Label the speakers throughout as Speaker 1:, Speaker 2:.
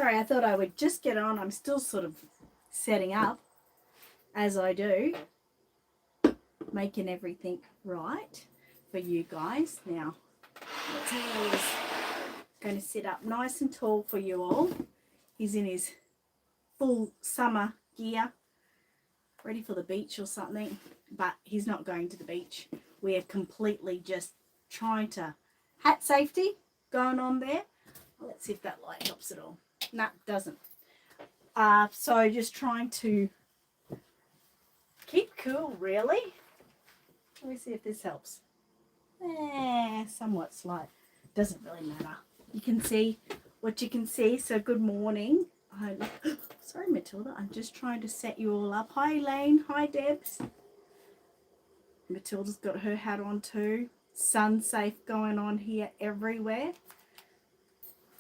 Speaker 1: Sorry, I thought I would just get on. I'm still sort of setting up as I do, making everything right for you guys. Now, Taylor is going to sit up nice and tall for you all. He's in his full summer gear, ready for the beach or something, but he's not going to the beach. We are completely just trying to hat safety going on there. Let's see if that light helps at all. No, it doesn't. So just trying to keep cool, really. Let me see if this helps. Somewhat slight. Doesn't really matter. You can see what you can see. So good morning. Sorry, Matilda. I'm just trying to set you all up. Hi, Elaine. Hi, Debs. Matilda's got her hat on too. Sun safe going on here everywhere.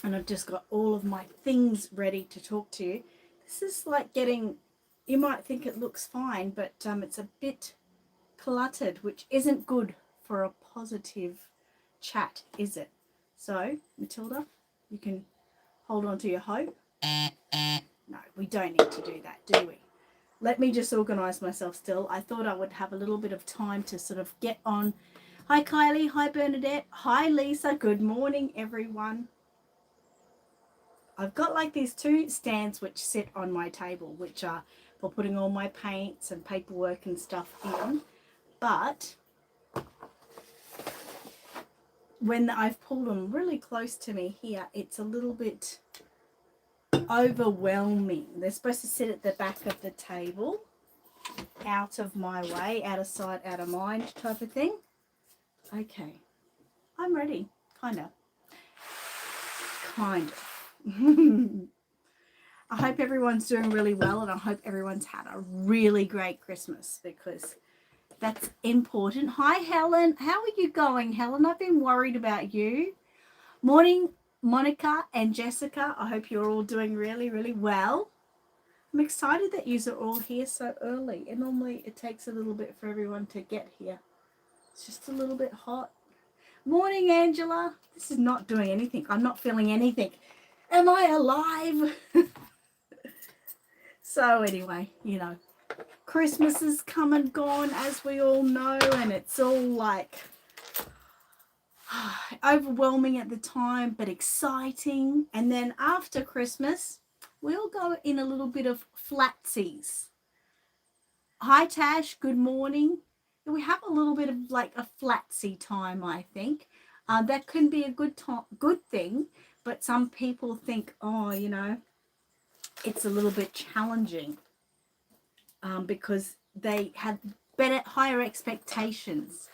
Speaker 1: And I've just got all of my things ready to talk to you. This is like getting, you might think it looks fine, but it's a bit cluttered, which isn't good for a positive chat, is it? So, Matilda, you can hold on to your hope. No, we don't need to do that, do we? Let me just organise myself still. I thought I would have a little bit of time to sort of get on. Hi, Kylie. Hi, Bernadette. Hi, Lisa. Good morning, everyone. I've got like these two stands which sit on my table, which are for putting all my paints and paperwork and stuff in. But when I've pulled them really close to me here, it's a little bit overwhelming. They're supposed to sit at the back of the table, out of my way, out of sight, out of mind type of thing. Okay, I'm ready, kind of. I hope everyone's doing really well, and I hope everyone's had a really great Christmas, because that's important. Hi, Helen. How are you going, Helen? I've been worried about you. Morning, Monica and Jessica. I hope you're all doing really, really well. I'm excited that you are all here so early. And normally it takes a little bit for everyone to get here. It's just a little bit hot. Morning, Angela. This is not doing anything. I'm not feeling anything. Am I alive? So anyway, you know, Christmas is come and gone, as we all know, and it's all like overwhelming at the time, but exciting. And then after Christmas, we'll go in a little bit of flatsies. Hi, Tash. Good morning. We have a little bit of like a flatsy time, I think. That can be a good thing, but some people think, oh, you know, it's a little bit challenging because they have higher expectations.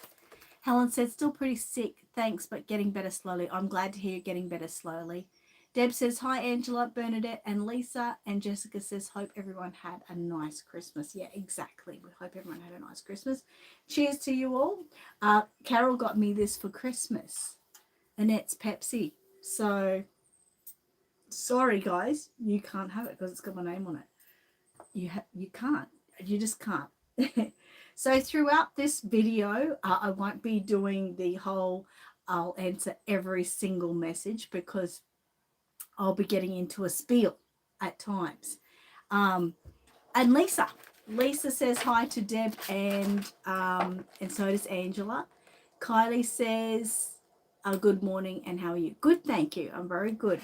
Speaker 1: Helen said, still pretty sick, thanks, but getting better slowly. I'm glad to hear you're getting better slowly. Deb says, hi, Angela, Bernadette, and Lisa. And Jessica says, hope everyone had a nice Christmas. Yeah, exactly. We hope everyone had a nice Christmas. Cheers to you all. Carol got me this for Christmas. Annette's Pepsi. So, sorry, guys. You can't have it because it's got my name on it. You can't. You just can't. So throughout this video, I won't be doing the whole, I'll answer every single message, because I'll be getting into a spiel at times. And Lisa says hi to Deb, and so does Angela. Kylie says, good morning, and how are you? Good, thank you. I'm very good.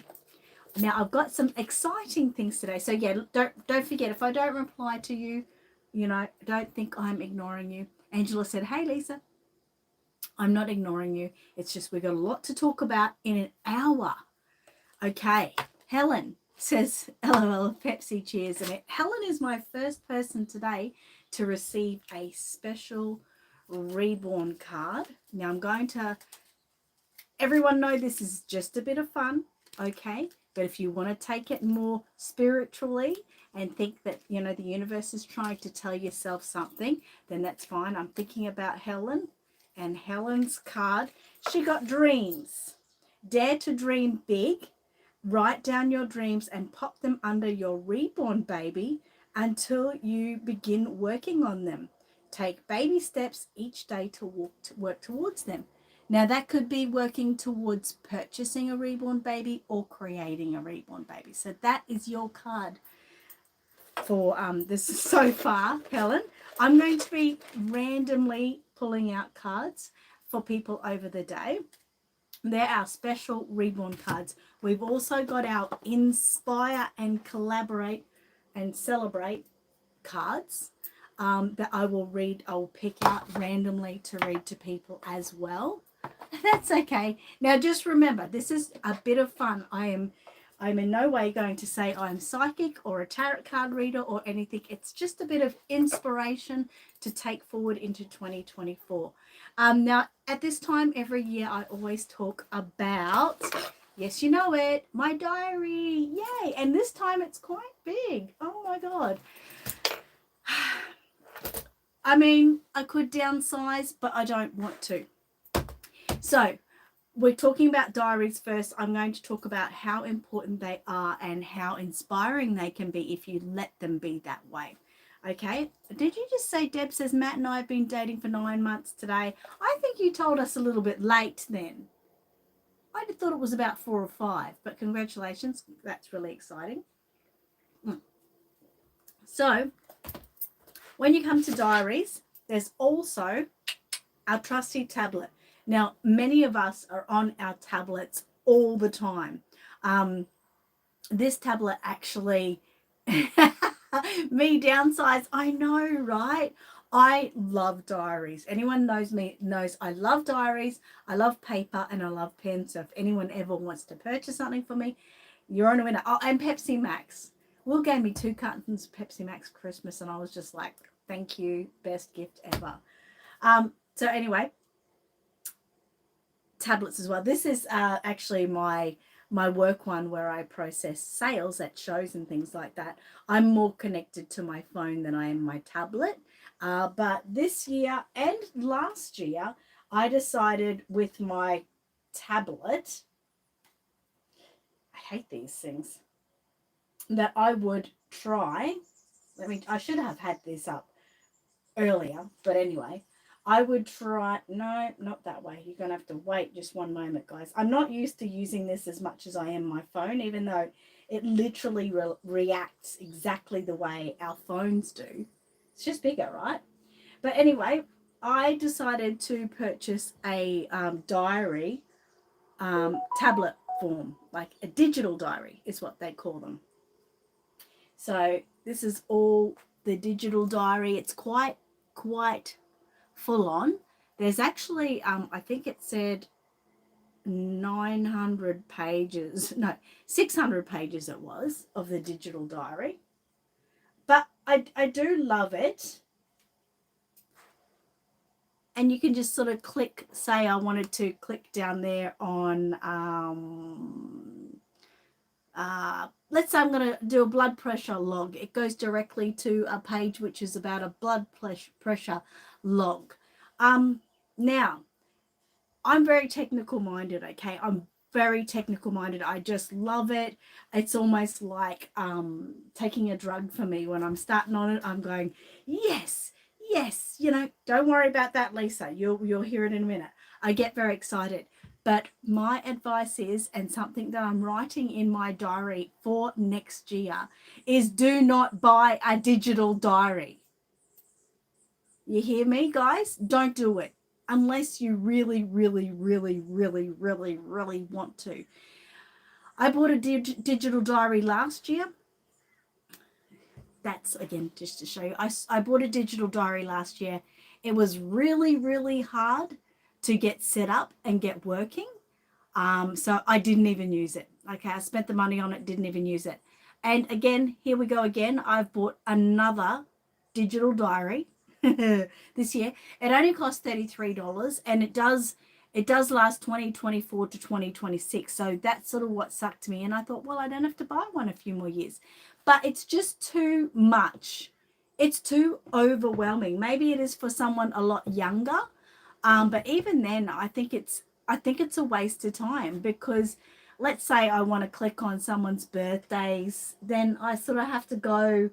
Speaker 1: Now, I've got some exciting things today. So, yeah, don't forget, if I don't reply to you, you know, don't think I'm ignoring you. Angela said, hey, Lisa, I'm not ignoring you. It's just we've got a lot to talk about in an hour. Okay. Helen says, LOL, Pepsi, cheers. And Helen is my first person today to receive a special Reborn card. Now, I'm going to, everyone know this is just a bit of fun, okay? But if you want to take it more spiritually and think that, you know, the universe is trying to tell yourself something, then that's fine. I'm thinking about Helen and Helen's card. She got dreams. Dare to dream big. Write down your dreams and pop them under your reborn baby until you begin working on them. Take baby steps each day to work towards them. Now, that could be working towards purchasing a reborn baby or creating a reborn baby. So that is your card for this so far, Helen. I'm going to be randomly pulling out cards for people over the day. They're our special reborn cards. We've also got our inspire and collaborate and celebrate cards that I will read. I'll pick out randomly to read to people as well. That's okay. Now, just remember, this is a bit of fun. I'm in no way going to say I'm psychic or a tarot card reader or anything. It's just a bit of inspiration to take forward into 2024. Now, at this time every year, I always talk about, yes, you know it, my diary. Yay. And this time it's quite big. Oh, my God. I mean, I could downsize, but I don't want to. So we're talking about diaries first. I'm going to talk about how important they are and how inspiring they can be if you let them be that way. Okay. Did you just say, Deb says, Matt and I have been dating for 9 months today? I think you told us a little bit late then. I thought it was about 4 or 5, but congratulations. That's really exciting. So when you come to diaries, there's also our trusty tablet. Now, many of us are on our tablets all the time. This tablet actually, me downsize, I know, right? I love diaries. Anyone knows me knows I love diaries, I love paper, and I love pen. So if anyone ever wants to purchase something for me, you're on a winner. Oh, and Pepsi Max. Will gave me 2 cartons of Pepsi Max Christmas, and I was just like, thank you, best gift ever. So anyway, tablets as well. This is actually my work one where I process sales at shows and things like that. I'm more connected to my phone than I am my tablet. But this year and last year, I decided with my tablet, I hate these things, that I would try, I should have had this up earlier, but anyway, I would try, no, not that way. You're going to have to wait just one moment, guys. I'm not used to using this as much as I am my phone, even though it literally reacts exactly the way our phones do. It's just bigger, right? But anyway, I decided to purchase a diary tablet form, like a digital diary is what they call them. So this is all the digital diary. It's quite full on. There's actually, I think it said 900 pages, no, 600 pages it was of the digital diary. But I do love it. And you can just sort of click, say I wanted to click down there on, let's say I'm going to do a blood pressure log. It goes directly to a page which is about a blood pressure log. Now, I'm very technical minded, okay? I'm very technical minded. I just love it. It's almost like taking a drug for me. When I'm starting on it, I'm going, yes, you know, don't worry about that, Lisa. You'll hear it in a minute. I get very excited. But my advice is, and something that I'm writing in my diary for next year, is do not buy a digital diary. You hear me, guys? Don't do it unless you really want to. I bought a digital diary last year. That's, again, just to show you. I bought a digital diary last year. It was really hard to get set up and get working. So I didn't even use it. Okay, I spent the money on it, didn't even use it. And again, here we go again. I've bought another digital diary this year. It only costs $33, and it does last 2024 to 2026. So that's sort of what sucked me. And I thought, well, I don't have to buy one a few more years. But it's just too much. It's too overwhelming. Maybe it is for someone a lot younger. But even then, I think it's a waste of time, because let's say I want to click on someone's birthdays, then I sort of have to go,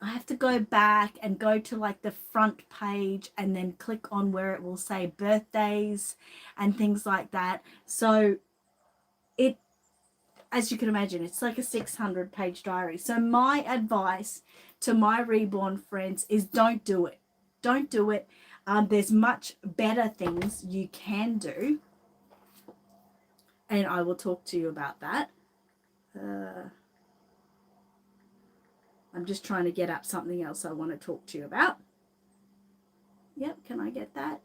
Speaker 1: I have to go back and go to like the front page and then click on where it will say birthdays and things like that. So it, as you can imagine, it's like a 600-page diary. So my advice to my Reborn friends is don't do it. Don't do it. There's much better things you can do, and I will talk to you about that. I'm just trying to get up something else I want to talk to you about. Yep, can I get that?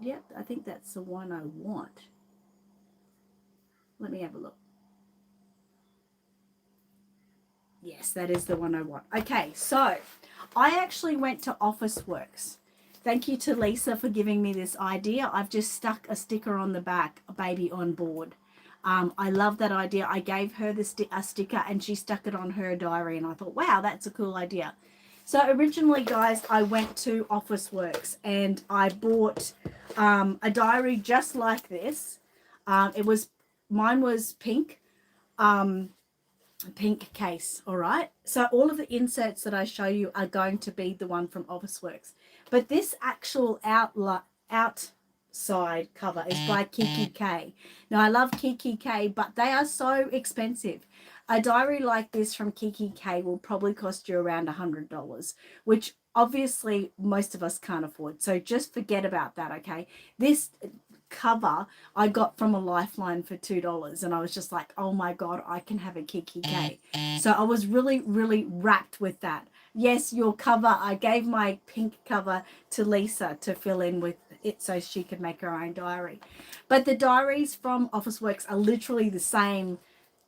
Speaker 1: Yep, I think that's the one I want. Let me have a look. Yes, that is the one I want. Okay, so I actually went to Officeworks. Thank you to Lisa for giving me this idea. I've just stuck a sticker on the back, baby on board. I love that idea. I gave her a sticker and she stuck it on her diary, and I thought, wow, that's a cool idea. So originally, guys, I went to Officeworks and I bought a diary just like this. Mine was pink. Pink case, all right? So all of the inserts that I show you are going to be the one from Officeworks. But this actual outside cover is by Kiki K. Now, I love Kiki K, but they are so expensive. A diary like this from Kiki K will probably cost you around $100, which obviously most of us can't afford. So just forget about that, okay? This cover I got from a Lifeline for $2, and I was just like, oh my god, I can have a Kiki K. So I was really wrapped with that. Yes, your cover, I gave my pink cover to Lisa to fill in with it so she could make her own diary. But the diaries from Officeworks are literally the same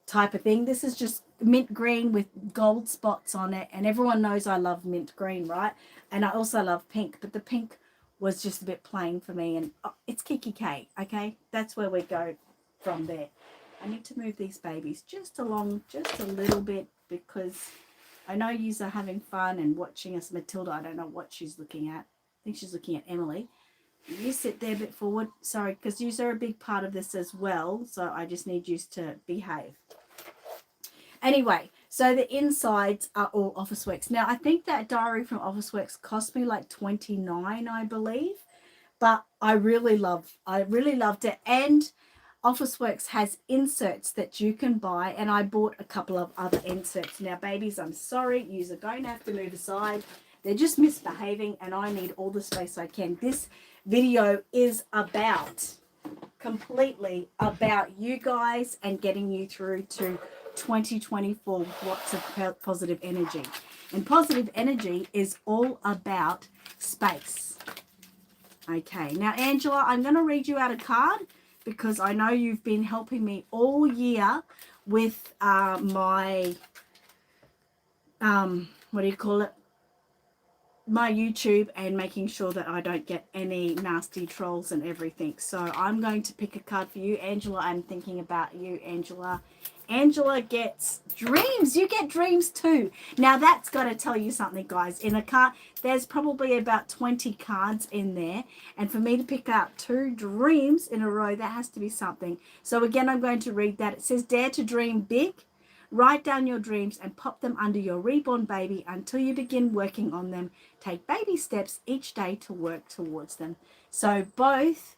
Speaker 1: type of thing. This is just mint green with gold spots on it, and everyone knows I love mint green, right? And I also love pink, but the pink was just a bit plain for me, and it's Kiki K, okay? That's where we go from there. I need to move these babies just along just a little bit because I know yous are having fun and watching us. Matilda, I don't know what she's looking at. I think she's looking at Emily. You sit there a bit forward. Sorry, because yous are a big part of this as well, so I just need yous to behave. Anyway, so the insides are all Officeworks. Now, I think that diary from Officeworks cost me like $29, I believe, but I really loved it. And Officeworks has inserts that you can buy, and I bought a couple of other inserts. Now, babies, I'm sorry, you are going to have to move aside. They're just misbehaving, and I need all the space I can. This video is completely about you guys and getting you through to 2024 with lots of positive energy. And positive energy is all about space. Okay, now Angela, I'm going to read you out a card because I know you've been helping me all year with my, what do you call it? My YouTube, and making sure that I don't get any nasty trolls and everything. So I'm going to pick a card for you, Angela. I'm thinking about you, Angela. Angela gets dreams. You get dreams too. Now that's got to tell you something, guys. In a card, there's probably about 20 cards in there, and for me to pick out 2 dreams in a row, that has to be something. So again, I'm going to read that. It says, dare to dream big. Write down your dreams and pop them under your reborn baby until you begin working on them. Take baby steps each day to work towards them. So both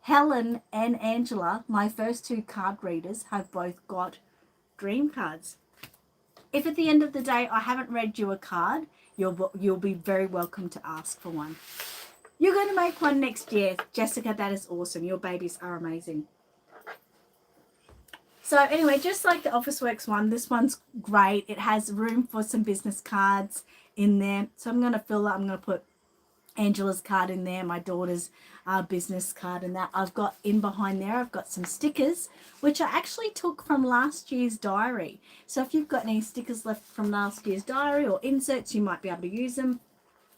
Speaker 1: Helen and Angela, my first 2 card readers, have both got dream cards. If at the end of the day I haven't read you a card, you'll be very welcome to ask for one. You're going to make one next year. Jessica, that is awesome. Your babies are amazing. So anyway, just like the Officeworks one, this one's great. It has room for some business cards in there. So I'm going to fill that. I'm going to put Angela's card in there, my daughter's business card, and that. I've got in behind there, I've got some stickers, which I actually took from last year's diary. So if you've got any stickers left from last year's diary or inserts, you might be able to use them.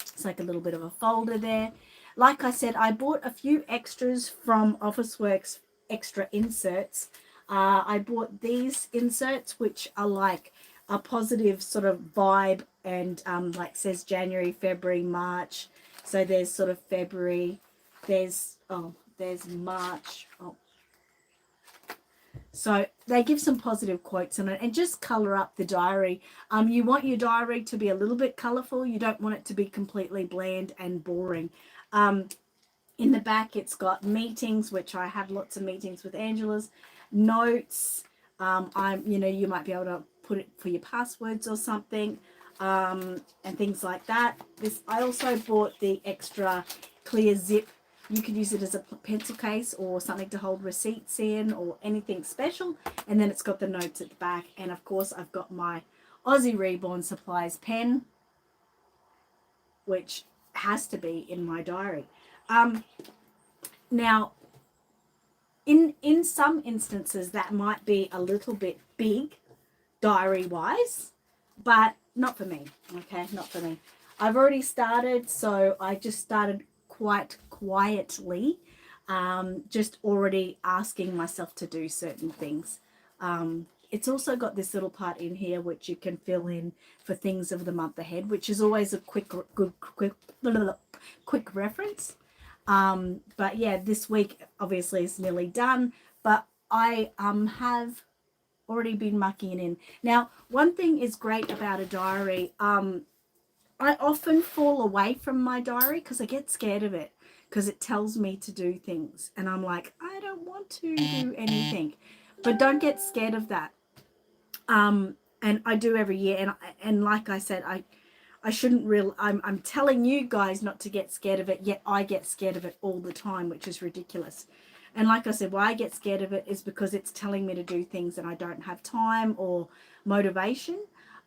Speaker 1: It's like a little bit of a folder there. Like I said, I bought a few extras from Officeworks, extra inserts. I bought these inserts, which are like a positive sort of vibe, and like says January, February, March. So there's sort of February, there's March. Oh, So they give some positive quotes on it, and just color up the diary. You want your diary to be a little bit colorful. You don't want it to be completely bland and boring. In the back, it's got meetings, which I have lots of meetings with Angela's, notes. You might be able to put it for your passwords or something, and things like that. I also bought the extra clear zip. You could use it as a pencil case or something to hold receipts in or anything special. And then it's got the notes at the back. And of course, I've got my Aussie Reborn Supplies pen, which has to be in my diary. Now, in some instances, that might be a little bit big diary-wise, but not for me, okay? Not for me. I've already started, so I just started quite quietly, just already asking myself to do certain things. It's also got this little part in here which you can fill in for things of the month ahead, which is always a quick reference. But yeah, this week obviously is nearly done, but I have already been mucking it in. Now, one thing is great about a diary. I often fall away from my diary because I get scared of it, because it tells me to do things and I'm like, I don't want to do anything. But don't get scared of that. And I do every year, and like I said, I shouldn't I'm telling you guys not to get scared of it, yet I get scared of it all the time, which is ridiculous. And like I said, why I get scared of it is because it's telling me to do things and I don't have time or motivation.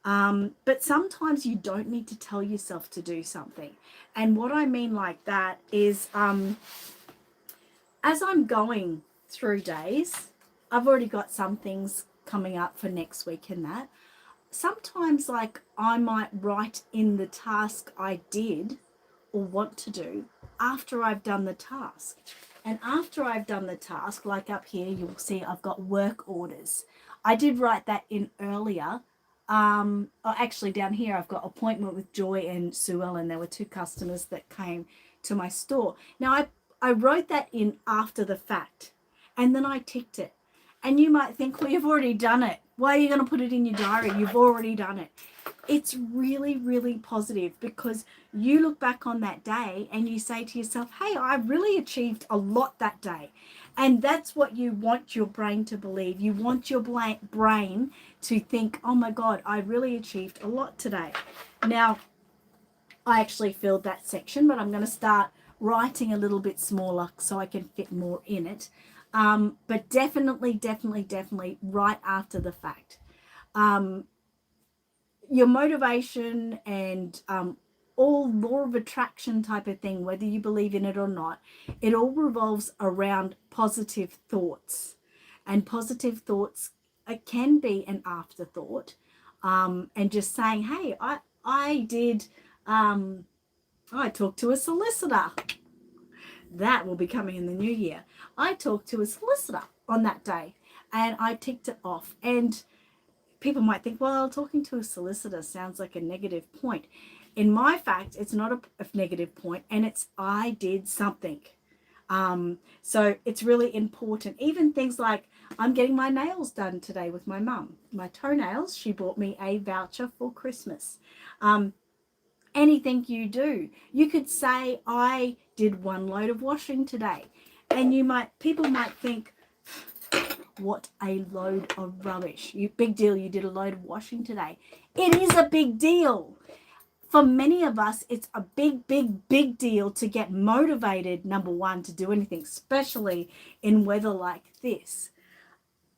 Speaker 1: But sometimes you don't need to tell yourself to do something. And what I mean like that is, as I'm going through days, I've already got some things coming up for next week and that. Sometimes, like, I might write in the task I did or want to do after I've done the task. And after I've done the task, like up here, you'll see I've got work orders. I did write that in earlier. Actually, down here, I've got appointment with Joy and Sue Ellen. There were 2 customers that came to my store. Now, I wrote that in after the fact, and then I ticked it. And you might think, well, you've already done it. Why are you going to put it in your diary? You've already done it. It's really, really positive, because you look back on that day and you say to yourself, hey, I really achieved a lot that day. And that's what you want your brain to believe. You want your brain to think, oh my God, I really achieved a lot today. Now, I actually filled that section, but I'm going to start writing a little bit smaller so I can fit more in it. But definitely right after the fact. Your motivation and all law of attraction type of thing, whether you believe in it or not, it all revolves around positive thoughts. And positive thoughts can be an afterthought. And just saying, hey, I talked to a solicitor. That will be coming in the new year. I talked to a solicitor on that day and I ticked it off. And people might think, well, talking to a solicitor sounds like a negative point. In my fact, it's not a negative point, and it's I did something. So it's really important. Even things like I'm getting my nails done today with my mum. My toenails, she bought me a voucher for Christmas. Anything you do, you could say I did 1 load of washing today, and people might think, what a load of rubbish. Big deal, you did a load of washing today. It is a big deal. For many of us, it's a big deal to get motivated, number 1, to do anything, especially in weather like this.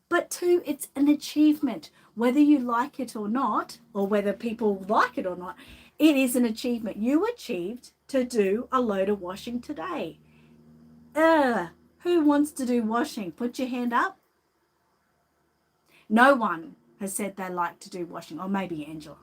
Speaker 1: But 2, it's an achievement. Whether you like it or not, or whether people like it or not, it is an achievement. You achieved to do a load of washing today. Who wants to do washing? Put your hand up. No one has said they like to do washing, or maybe Angela,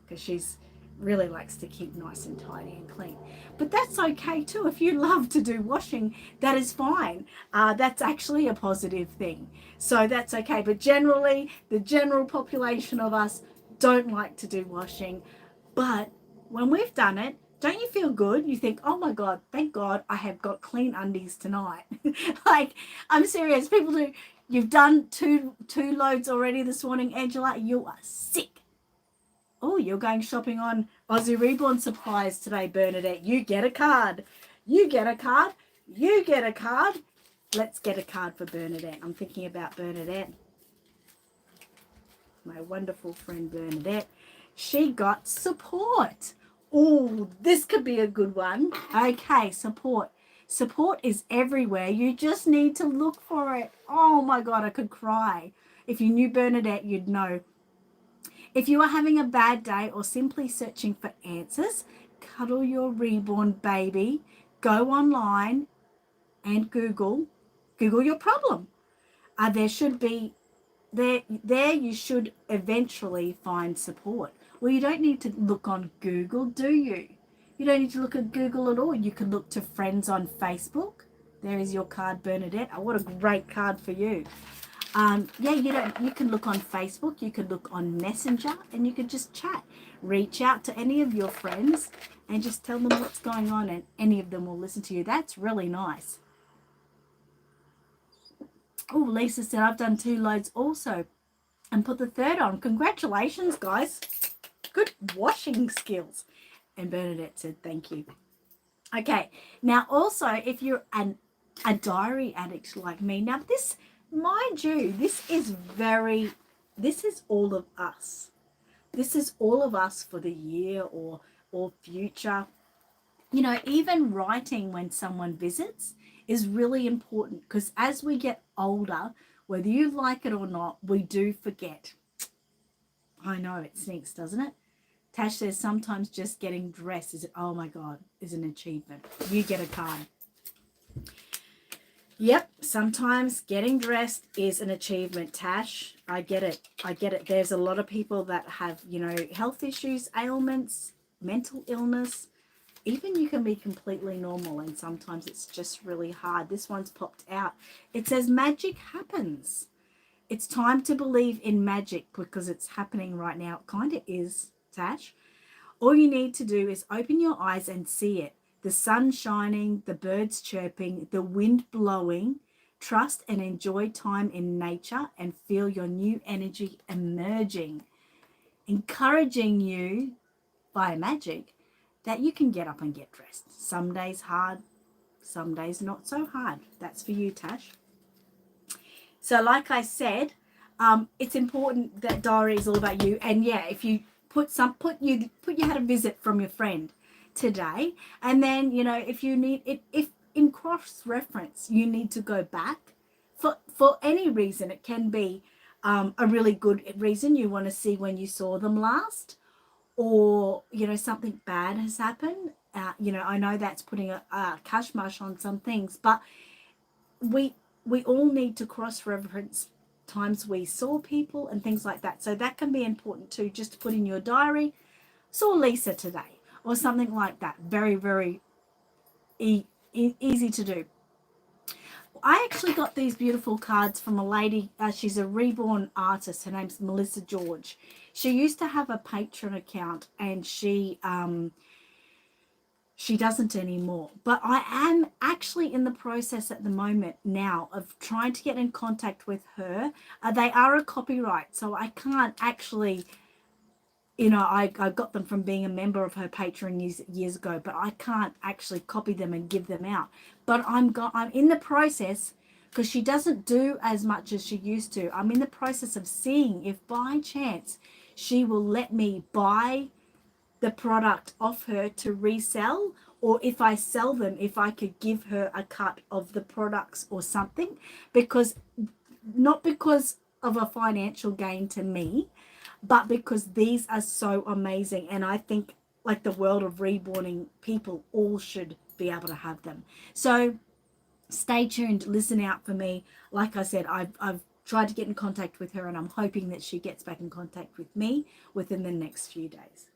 Speaker 1: because she's really likes to keep nice and tidy and clean. But that's okay too. If you love to do washing, that is fine. That's actually a positive thing. So that's okay. But generally, the general population of us don't like to do washing. But when we've done it, don't you feel good? You think, oh my God, thank God I have got clean undies tonight. Like, I'm serious. People do. You've done two loads already this morning, Angela. You are sick. Oh, you're going shopping on Aussie Reborn supplies today, Bernadette. You get a card. You get a card. You get a card. Let's get a card for Bernadette. I'm thinking about Bernadette. My wonderful friend Bernadette. She got support. Oh, this could be a good one. Okay, support. Support is everywhere. You just need to look for it. Oh my God, I could cry. If you knew Bernadette, you'd know. If you are having a bad day or simply searching for answers, cuddle your reborn baby, go online and Google your problem. There should be there you should eventually find support. Well, you don't need to look on Google, do you? You don't need to look at Google at all. You can look to friends on Facebook. There is your card, Bernadette. Oh, what a great card for you. Yeah, you can look on Facebook, you can look on Messenger, and you can just chat. Reach out to any of your friends and just tell them what's going on, and any of them will listen to you. That's really nice. Oh, Lisa said, I've done 2 loads also and put the 3rd on. Congratulations, guys. Good washing skills. And Bernadette said, thank you. Okay, now also, if you're a diary addict like me, now this, mind you, this is all of us. This is all of us for the year or future. You know, even writing when someone visits is really important, because as we get older, whether you like it or not, we do forget. I know, it sneaks, doesn't it? Tash says sometimes just getting dressed oh my God, is an achievement. You get a card. Yep, sometimes getting dressed is an achievement, Tash. I get it. There's a lot of people that have, health issues, ailments, mental illness. Even you can be completely normal, and sometimes it's just really hard. This one's popped out. It says magic happens. It's time to believe in magic because it's happening right now. It kind of is, Tash. All you need to do is open your eyes and see it. The sun shining, the birds chirping, the wind blowing. Trust and enjoy time in nature and feel your new energy emerging, encouraging you via magic that you can get up and get dressed. Some days hard, some days not so hard. That's for you, Tash. So like I said, it's important that diary is all about you. And yeah, if you you had a visit from your friend today, and then if you need it, if in cross reference you need to go back for any reason, it can be a really good reason. You want to see when you saw them last, or something bad has happened. I know that's putting a kashmash on some things, but we all need to cross reference times we saw people and things like that. So that can be important too, just to put in your diary, saw Lisa today, or something like that. Very, very easy to do. I actually got these beautiful cards from a lady. She's a Reborn artist. Her name's Melissa George. She used to have a Patreon account, and she doesn't anymore. But I am actually in the process at the moment now of trying to get in contact with her. They are a copyright, so I can't actually, I got them from being a member of her Patreon years ago, but I can't actually copy them and give them out. But I'm in the process, because she doesn't do as much as she used to. I'm in the process of seeing if by chance she will let me buy the product off her to resell, or if I sell them, if I could give her a cut of the products or something, because not because of a financial gain to me, but because these are so amazing, and I think like the world of reborning people all should be able to have them. So stay tuned, listen out for me. Like I said, I've tried to get in contact with her, and I'm hoping that she gets back in contact with me within the next few days.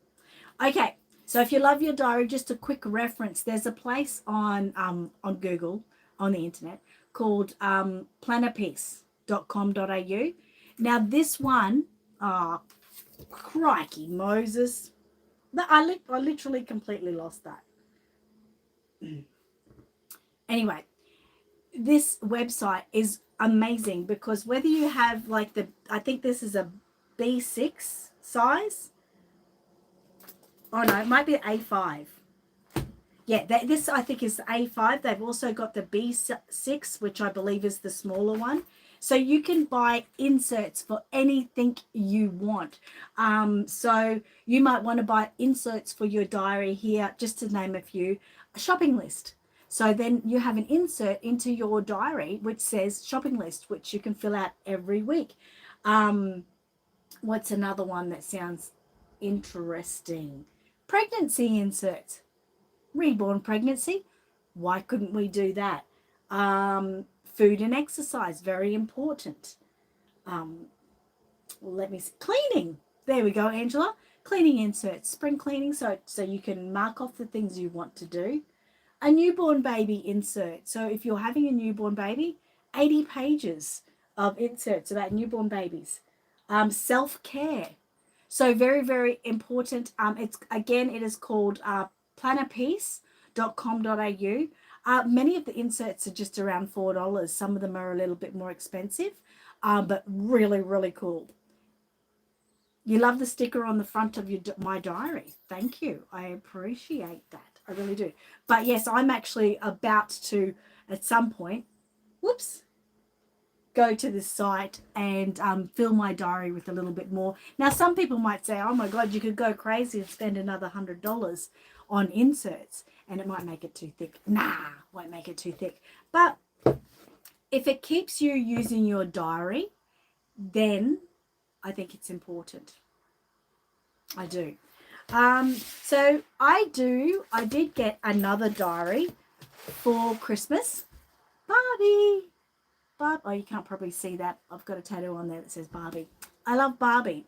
Speaker 1: Okay, so if you love your diary, just a quick reference. There's a place on Google, on the internet, called plannerpiece.com.au. Now this one, crikey Moses, I literally completely lost that. Anyway, this website is amazing because whether you have like I think this is a B6 size. Oh no, it might be A5. Yeah, this I think is the A5. They've also got the B6, which I believe is the smaller one. So you can buy inserts for anything you want. So you might want to buy inserts for your diary here, just to name a few, a shopping list. So then you have an insert into your diary which says shopping list, which you can fill out every week. What's another one that sounds interesting? Pregnancy inserts. Reborn pregnancy. Why couldn't we do that? Food and exercise, very important. Let me see. Cleaning. There we go, Angela. Cleaning inserts, spring cleaning, so you can mark off the things you want to do. A newborn baby insert. So if you're having a newborn baby, 80 pages of inserts about newborn babies. Self-care. So very, very important. It is called plannerpiece.com.au. Many of the inserts are just around $4. Some of them are a little bit more expensive, but really, really cool. You love the sticker on the front of my diary. Thank you. I appreciate that. I really do. But yes, I'm actually about to, at some point, go to this site and fill my diary with a little bit more. Now, some people might say, oh my God, you could go crazy and spend another $100 on inserts and it might make it too thick. Nah, won't make it too thick. But if it keeps you using your diary, then I think it's important. I do. So I did get another diary for Christmas. Barbie. Oh, you can't probably see that. I've got a tattoo on there that says Barbie. I love Barbie.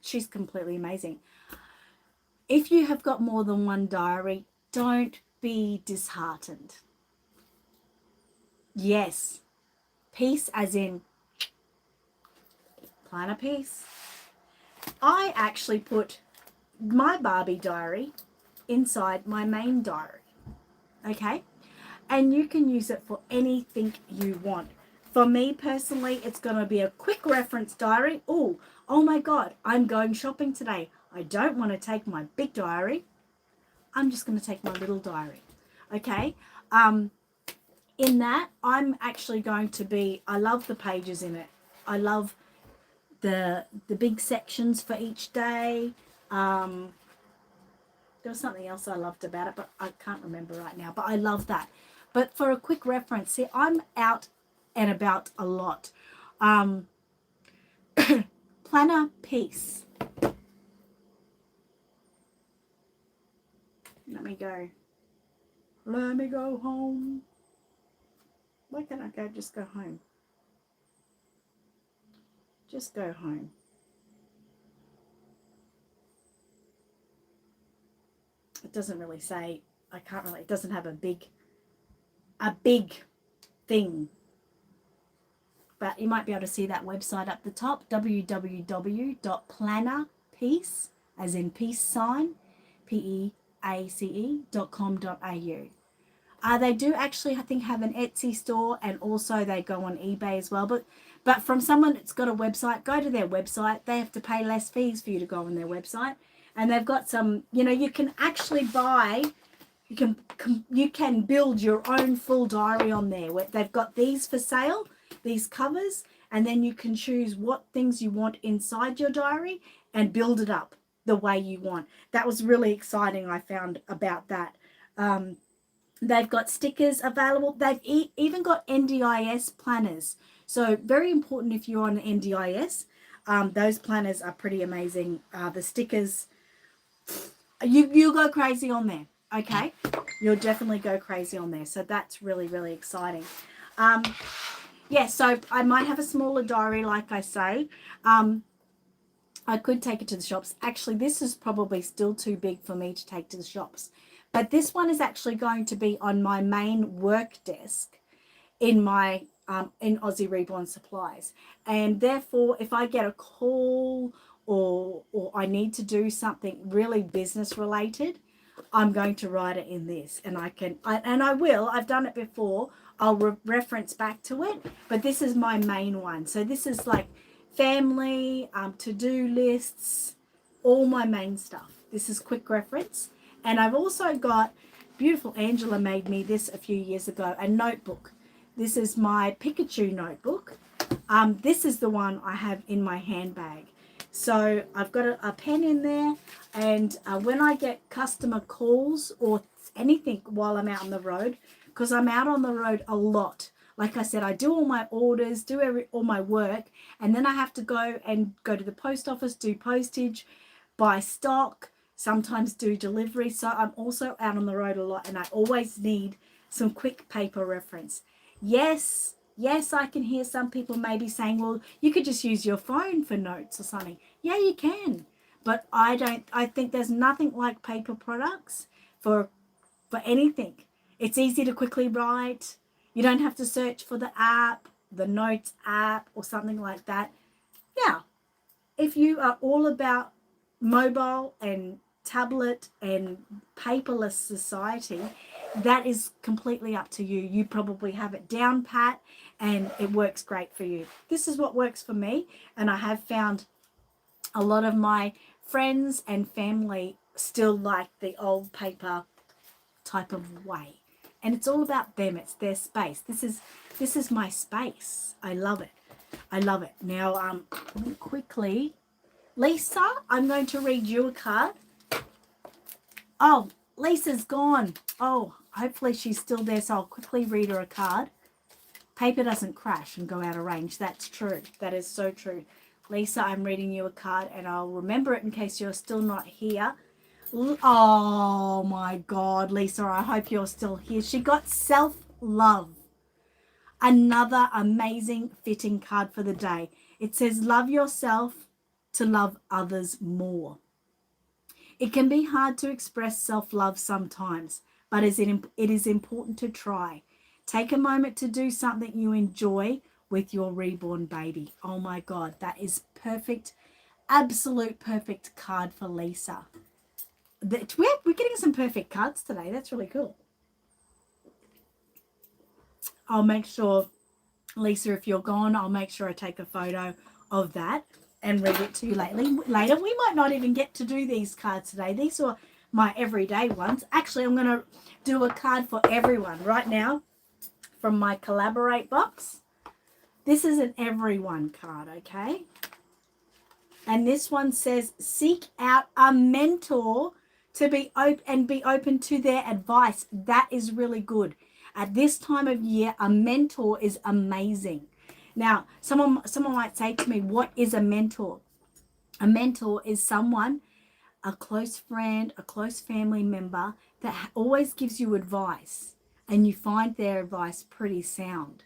Speaker 1: She's completely amazing. If you have got more than one diary, don't be disheartened. Yes. Peace as in planner piece. I actually put my Barbie diary inside my main diary. Okay? And you can use it for anything you want. For me personally, it's going to be a quick reference diary. Oh my God, I'm going shopping today. I don't want to take my big diary. I'm just going to take my little diary. Okay? In that, I'm actually going to be, I love the pages in it. I love the big sections for each day. There was something else I loved about it, but I can't remember right now. But I love that. But for a quick reference, see, I'm out and about a lot. Planner piece. Let me go. Let me go home. Why can't I go? Just go home. Just go home. It doesn't really say. I can't really. It doesn't have a big thing. But you might be able to see that website up the top, www.plannerpiece, as in peace sign, peace.com.au. They do actually, I think, have an Etsy store, and also they go on eBay as well. But from someone that's got a website, go to their website. They have to pay less fees for you to go on their website. And they've got some, you can actually buy, you can build your own full diary on there. They've got these for sale, these covers, and then you can choose what things you want inside your diary and build it up the way you want. That was really exciting, I found, about that. They've got stickers available. They've even got NDIS planners. So very important if you're on NDIS. Those planners are pretty amazing. The stickers, you go crazy on there. Okay, you'll definitely go crazy on there. So that's really, really exciting. So I might have a smaller diary, like I say. I could take it to the shops. Actually, this is probably still too big for me to take to the shops. But this one is actually going to be on my main work desk in my in Aussie Reborn Supplies. And therefore, if I get a call or I need to do something really business related, I'm going to write it in this, and I will. I've done it before. I'll reference back to it, but this is my main one. So this is like family, to-do lists, all my main stuff. This is quick reference. And I've also got, beautiful Angela made me this a few years ago, a notebook. This is my Pikachu notebook. This is the one I have in my handbag. So I've got a pen in there, and when I get customer calls or anything while I'm out on the road, because I'm out on the road a lot. Like I said, I do all my orders, do all my work, and then I have to go to the post office, do postage, buy stock, sometimes do delivery. So I'm also out on the road a lot, and I always need some quick paper reference. Yes, I can hear some people maybe saying, well, you could just use your phone for notes or something. Yeah, you can. But I think there's nothing like paper products for anything. It's easy to quickly write. You don't have to search for the app, the notes app or something like that. Now, if you are all about mobile and tablet and paperless society, that is completely up to you. You probably have it down pat and it works great for you. This is what works for me, and I have found a lot of my friends and family still like the old paper type of way. And it's all about them. It's their space. This is my space. I love it. Now, quickly, Lisa, I'm going to read you a card. Oh, Lisa's gone. Oh, hopefully she's still there, so I'll quickly read her a card. Paper doesn't crash and go out of range. That's true. That is so true. Lisa, I'm reading you a card, and I'll remember it in case you're still not here. Oh my God, Lisa, I hope you're still here. She got self-love. Another amazing fitting card for the day. It says, love yourself to love others more. It can be hard to express self-love sometimes, but it is important to try. Take a moment to do something you enjoy with your reborn baby. Oh my God, that is perfect. Absolute perfect card for Lisa. We're getting some perfect cards today. That's really cool. I'll make sure, Lisa, if you're gone, I'll make sure I take a photo of that and read it to you later. We might not even get to do these cards today. These are my everyday ones. Actually, I'm going to do a card for everyone right now from my Collaborate box. This is an everyone card, okay? And this one says, seek out a mentor to be open to their advice. That is really good. At this time of year, a mentor is amazing. Now, someone might say to me, what is a mentor? A mentor is someone, a close friend, a close family member that always gives you advice, and you find their advice pretty sound.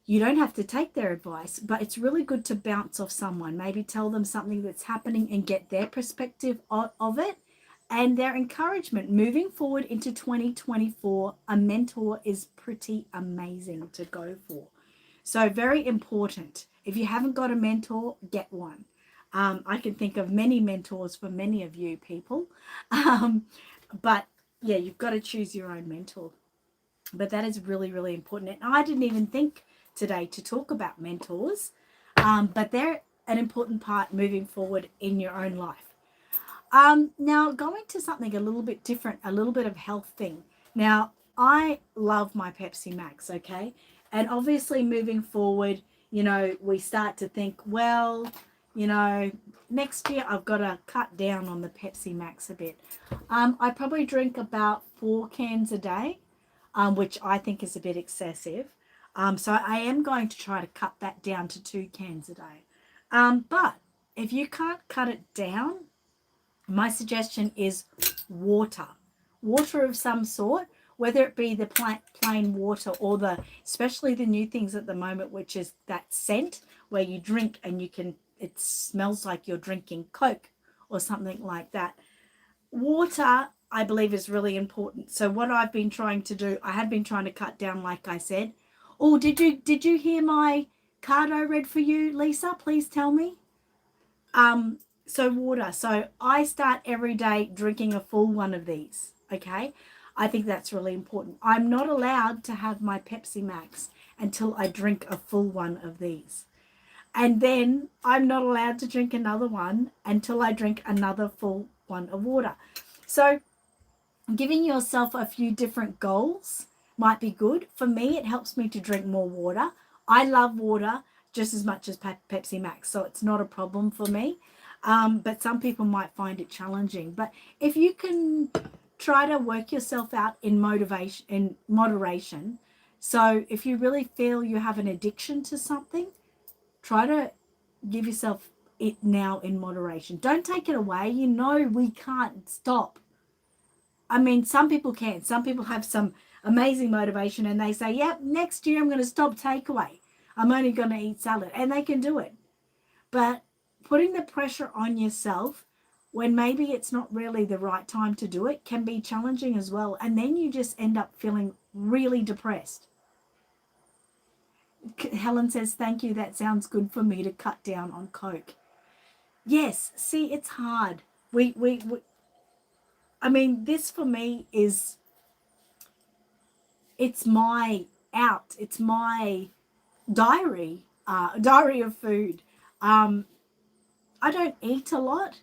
Speaker 1: You don't have to take their advice, but it's really good to bounce off someone. Maybe tell them something that's happening and get their perspective of it and their encouragement. Moving forward into 2024, a mentor is pretty amazing to go for. So very important. If you haven't got a mentor, get one. I can think of many mentors for many of you people. But yeah, you've got to choose your own mentor. But that is really, really important. And I didn't even think today to talk about mentors, but they're an important part moving forward in your own life. Now, going to something a little bit different, a little bit of health thing. Now, I love my Pepsi Max, okay? And obviously moving forward, we start to think, well, next year I've got to cut down on the Pepsi Max a bit. I probably drink about 4 cans a day, which I think is a bit excessive. So I am going to try to cut that down to 2 cans a day. But if you can't cut it down, my suggestion is water of some sort, whether it be the plain water or especially the new things at the moment, which is that scent where you drink and it smells like you're drinking Coke or something like that. Water, I believe, is really important. So what I've been trying to do, I have been trying to cut down, like I said. Oh, did you hear my card I read for you, Lisa? Please tell me. So water. So I start every day drinking a full one of these. Okay. I think that's really important. I'm not allowed to have my Pepsi Max until I drink a full one of these. And then I'm not allowed to drink another one until I drink another full one of water. So giving yourself a few different goals might be good. For me, it helps me to drink more water. I love water just as much as Pepsi Max, so it's not a problem for me. But some people might find it challenging. But if you can try to work yourself out in motivation, in moderation, so if you really feel you have an addiction to something, try to give yourself it now in moderation. Don't take it away. You know we can't stop. I mean, some people can. Some people have some amazing motivation and they say, yep, next year I'm going to stop takeaway. I'm only going to eat salad. And they can do it. But putting the pressure on yourself when maybe it's not really the right time to do it can be challenging as well. And then you just end up feeling really depressed. Helen says, thank you. That sounds good for me to cut down on Coke. Yes, see, it's hard. I mean, this for me is, it's my out. It's my diary of food. I don't eat a lot.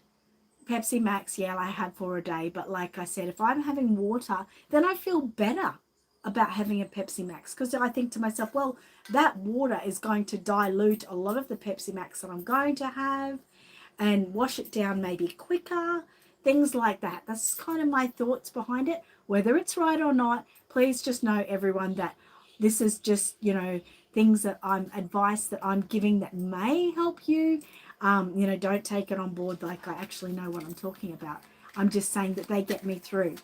Speaker 1: Pepsi Max, yeah, I have for a day, but like I said, if I'm having water, then I feel better about having a Pepsi Max, because I think to myself, well, that water is going to dilute a lot of the Pepsi Max that I'm going to have and wash it down maybe quicker, things like that. That's kind of my thoughts behind it. Whether it's right or not, please just know, everyone, that this is just, things that advice that I'm giving that may help you. Don't take it on board like I actually know what I'm talking about. I'm just saying that they get me through.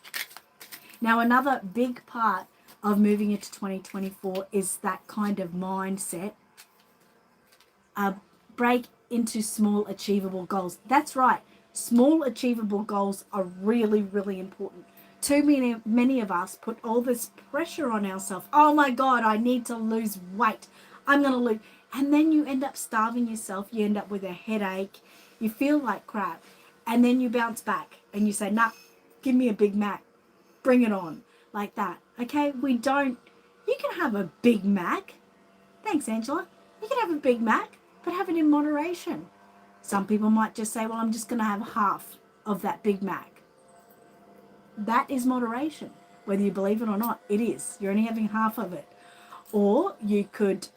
Speaker 1: Now, another big part of moving into 2024 is that kind of mindset. Break into small achievable goals. That's right. Small achievable goals are really, really important. Too many of us put all this pressure on ourselves. Oh my God, I need to lose weight. I'm going to lose. And then you end up starving yourself. You end up with a headache. You feel like crap. And then you bounce back and you say, nah, give me a Big Mac. Bring it on. Like that. Okay? You can have a Big Mac. Thanks, Angela. You can have a Big Mac, but have it in moderation. Some people might just say, well, I'm just going to have half of that Big Mac. That is moderation. Whether you believe it or not, it is. You're only having half of it. Or you could,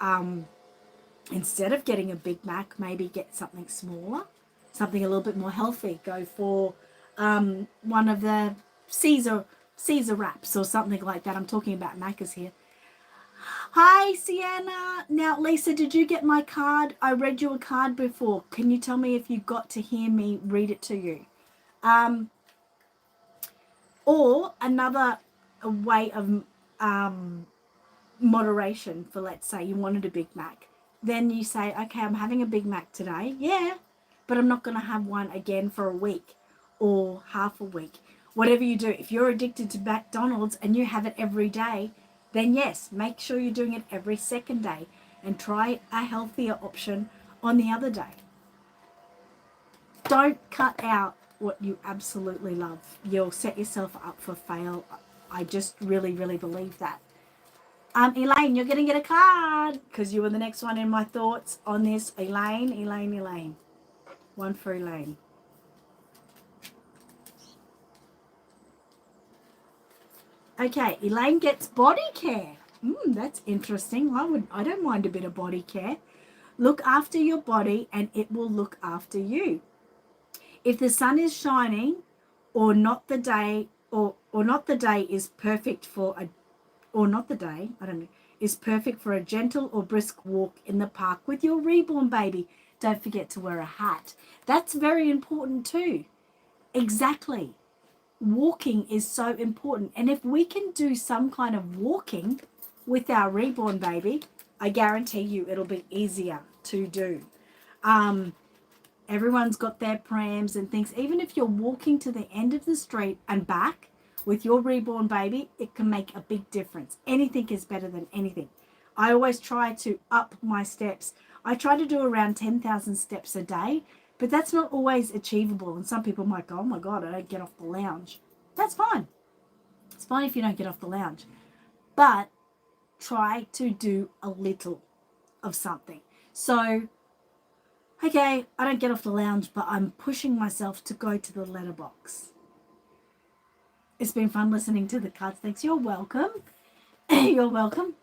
Speaker 1: instead of getting a Big Mac, maybe get something smaller, something a little bit more healthy. Go for one of the Caesar wraps or something like that. I'm talking about Macca's here. Hi, Sienna. Now, Lisa, did you get my card? I read you a card before. Can you tell me if you got to hear me read it to you? Or another way of moderation for, let's say you wanted a Big Mac. Then you say, okay, I'm having a Big Mac today. Yeah, but I'm not going to have one again for a week or half a week. Whatever you do, if you're addicted to McDonald's and you have it every day, then yes, make sure you're doing it every second day and try a healthier option on the other day. Don't cut out what you absolutely love. You'll set yourself up for fail. I just really, really believe that. Elaine, you're going to get a card because you were the next one in my thoughts on this. Elaine. One for Elaine. Okay, Elaine gets body care. That's interesting. I don't mind a bit of body care. Look after your body and it will look after you. If the sun is shining or not the day is perfect for is perfect for a gentle or brisk walk in the park with your reborn baby. Don't forget to wear a hat. That's very important too. Exactly. Walking is so important. And if we can do some kind of walking with our reborn baby, I guarantee you it'll be easier to do. Everyone's got their prams and things. Even if you're walking to the end of the street and back with your reborn baby, it can make a big difference. Anything is better than anything. I always try to up my steps. I try to do around 10,000 steps a day But that's not always achievable. And some people might go, oh my God, I don't get off the lounge. That's fine. It's fine if you don't get off the lounge. But try to do a little of something. So, okay, I don't get off the lounge, but I'm pushing myself to go to the letterbox. It's been fun listening to the cards. Thanks. You're welcome. You're welcome.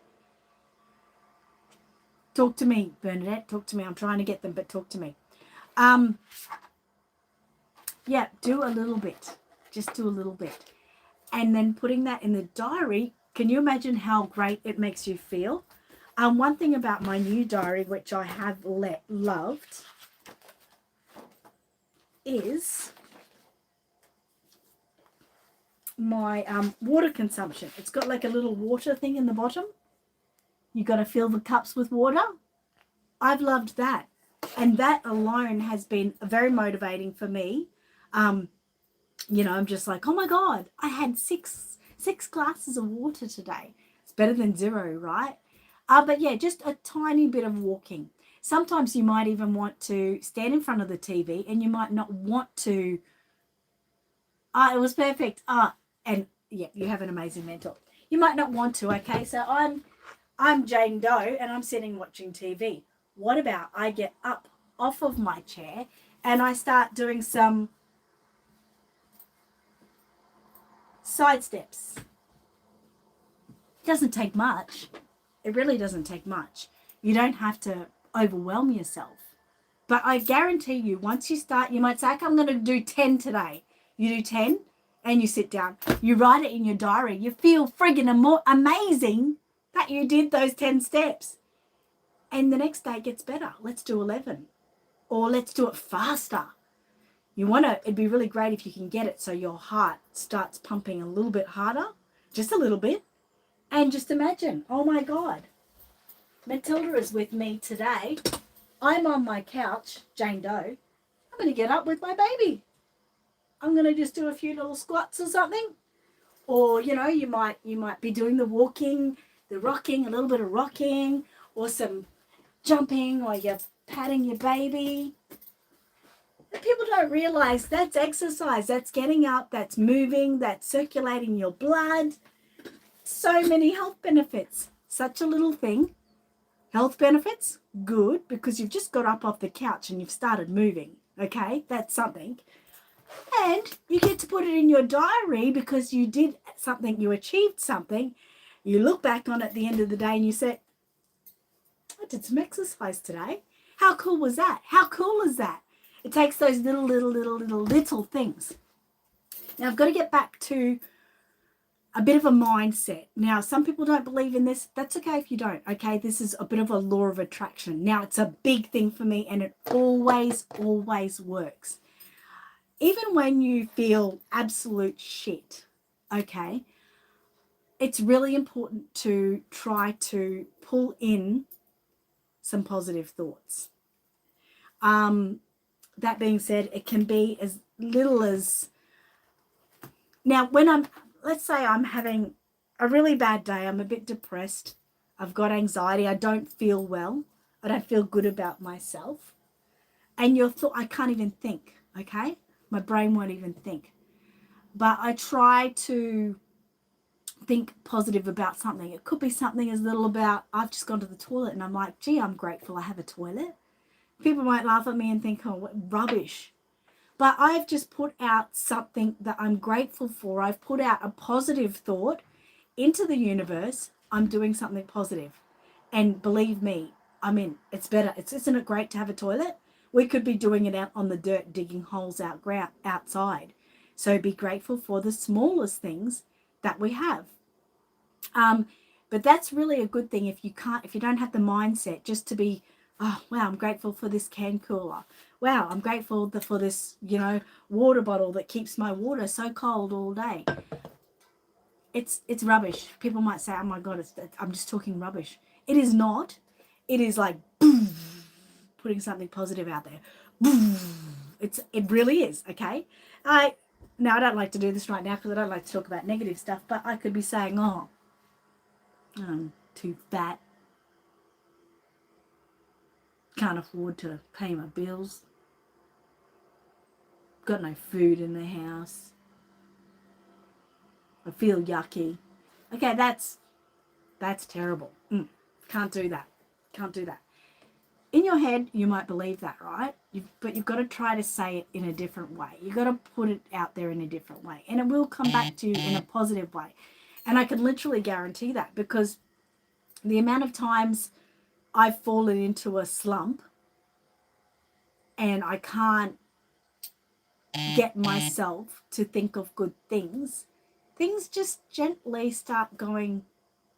Speaker 1: Talk to me, Bernadette. Talk to me. I'm trying to get them, but talk to me. Yeah, do a little bit. Just do a little bit. And then putting that in the diary, can you imagine how great it makes you feel? One thing about my new diary, which I have loved, is my water consumption. It's got like a little water thing in the bottom. You got to fill the cups with water. I've loved that. And that alone has been very motivating for me. You know, I'm just like, oh my God, I had six glasses of water today. It's better than 0, right? But yeah, just a tiny bit of walking. Sometimes you might even want to stand in front of the TV and you might not want to. It was perfect. And yeah, you have an amazing mentor. You might not want to, okay? So I'm Jane Doe and I'm sitting watching TV. What about I get up off of my chair and I start doing some side steps? It doesn't take much. It really doesn't take much. You don't have to overwhelm yourself. But I guarantee you, once you start, you might say, okay, I'm going to do 10 today. You do 10 and you sit down. You write it in your diary. You feel friggin' amazing that you did those 10 steps. And the next day it gets better. Let's do 11. Or let's do it faster. It'd be really great if you can get it so your heart starts pumping a little bit harder, just a little bit. And just imagine, oh my God, Matilda is with me today. I'm on my couch, Jane Doe. I'm going to get up with my baby. I'm going to just do a few little squats or something. Or, you know, you might be doing the walking, the rocking, a little bit of rocking, or some jumping, or you're patting your baby. And people don't realize that's exercise. That's getting up, that's moving, that's circulating your blood. So many health benefits. Such a little thing. Health benefits, good, because you've just got up off the couch and you've started moving. Okay, that's something. And you get to put it in your diary because you did something, you achieved something. You look back on it at the end of the day and you say, I did some exercise today. How cool was that? How cool is that? It takes those little things. Now I've got to get back to a bit of a mindset. Now, some people don't believe in this. That's okay if you don't, okay? This is a bit of a law of attraction. Now, it's a big thing for me and it always works. Even when you feel absolute shit, okay, it's really important to try to pull in some positive thoughts. That being said, it can be as little as... Now, let's say I'm having a really bad day. I'm a bit depressed. I've got anxiety. I don't feel well. I don't feel good about myself. And your thought, I can't even think, okay? My brain won't even think. But I try to think positive about something. It could be something as little about, I've just gone to the toilet and I'm like, gee, I'm grateful I have a toilet. People might laugh at me and think, oh, what rubbish. But I've just put out something that I'm grateful for. I've put out a positive thought into the universe. I'm doing something positive. And believe me, I mean, it's better. Isn't it great to have a toilet? We could be doing it out on the dirt, digging holes outside. So be grateful for the smallest things that we have. But that's really a good thing if you don't have the mindset just to be, oh, wow, I'm grateful for this can cooler. Wow, I'm grateful for this, water bottle that keeps my water so cold all day. It's rubbish. People might say, oh my God, I'm just talking rubbish. It is not. It is like boom, putting something positive out there. Boom. It really is, okay? Now I don't like to do this right now because I don't like to talk about negative stuff, but I could be saying, oh, I'm too fat. Can't afford to pay my bills. got no food in the house. I feel yucky. Okay, that's terrible. Can't do that. Can't do that. In your head, you might believe that, right? But you've got to try to say it in a different way. You've got to put it out there in a different way. And it will come back to you in a positive way. And I can literally guarantee that, because the amount of times I've fallen into a slump and I can't get myself to think of good things, things just gently start going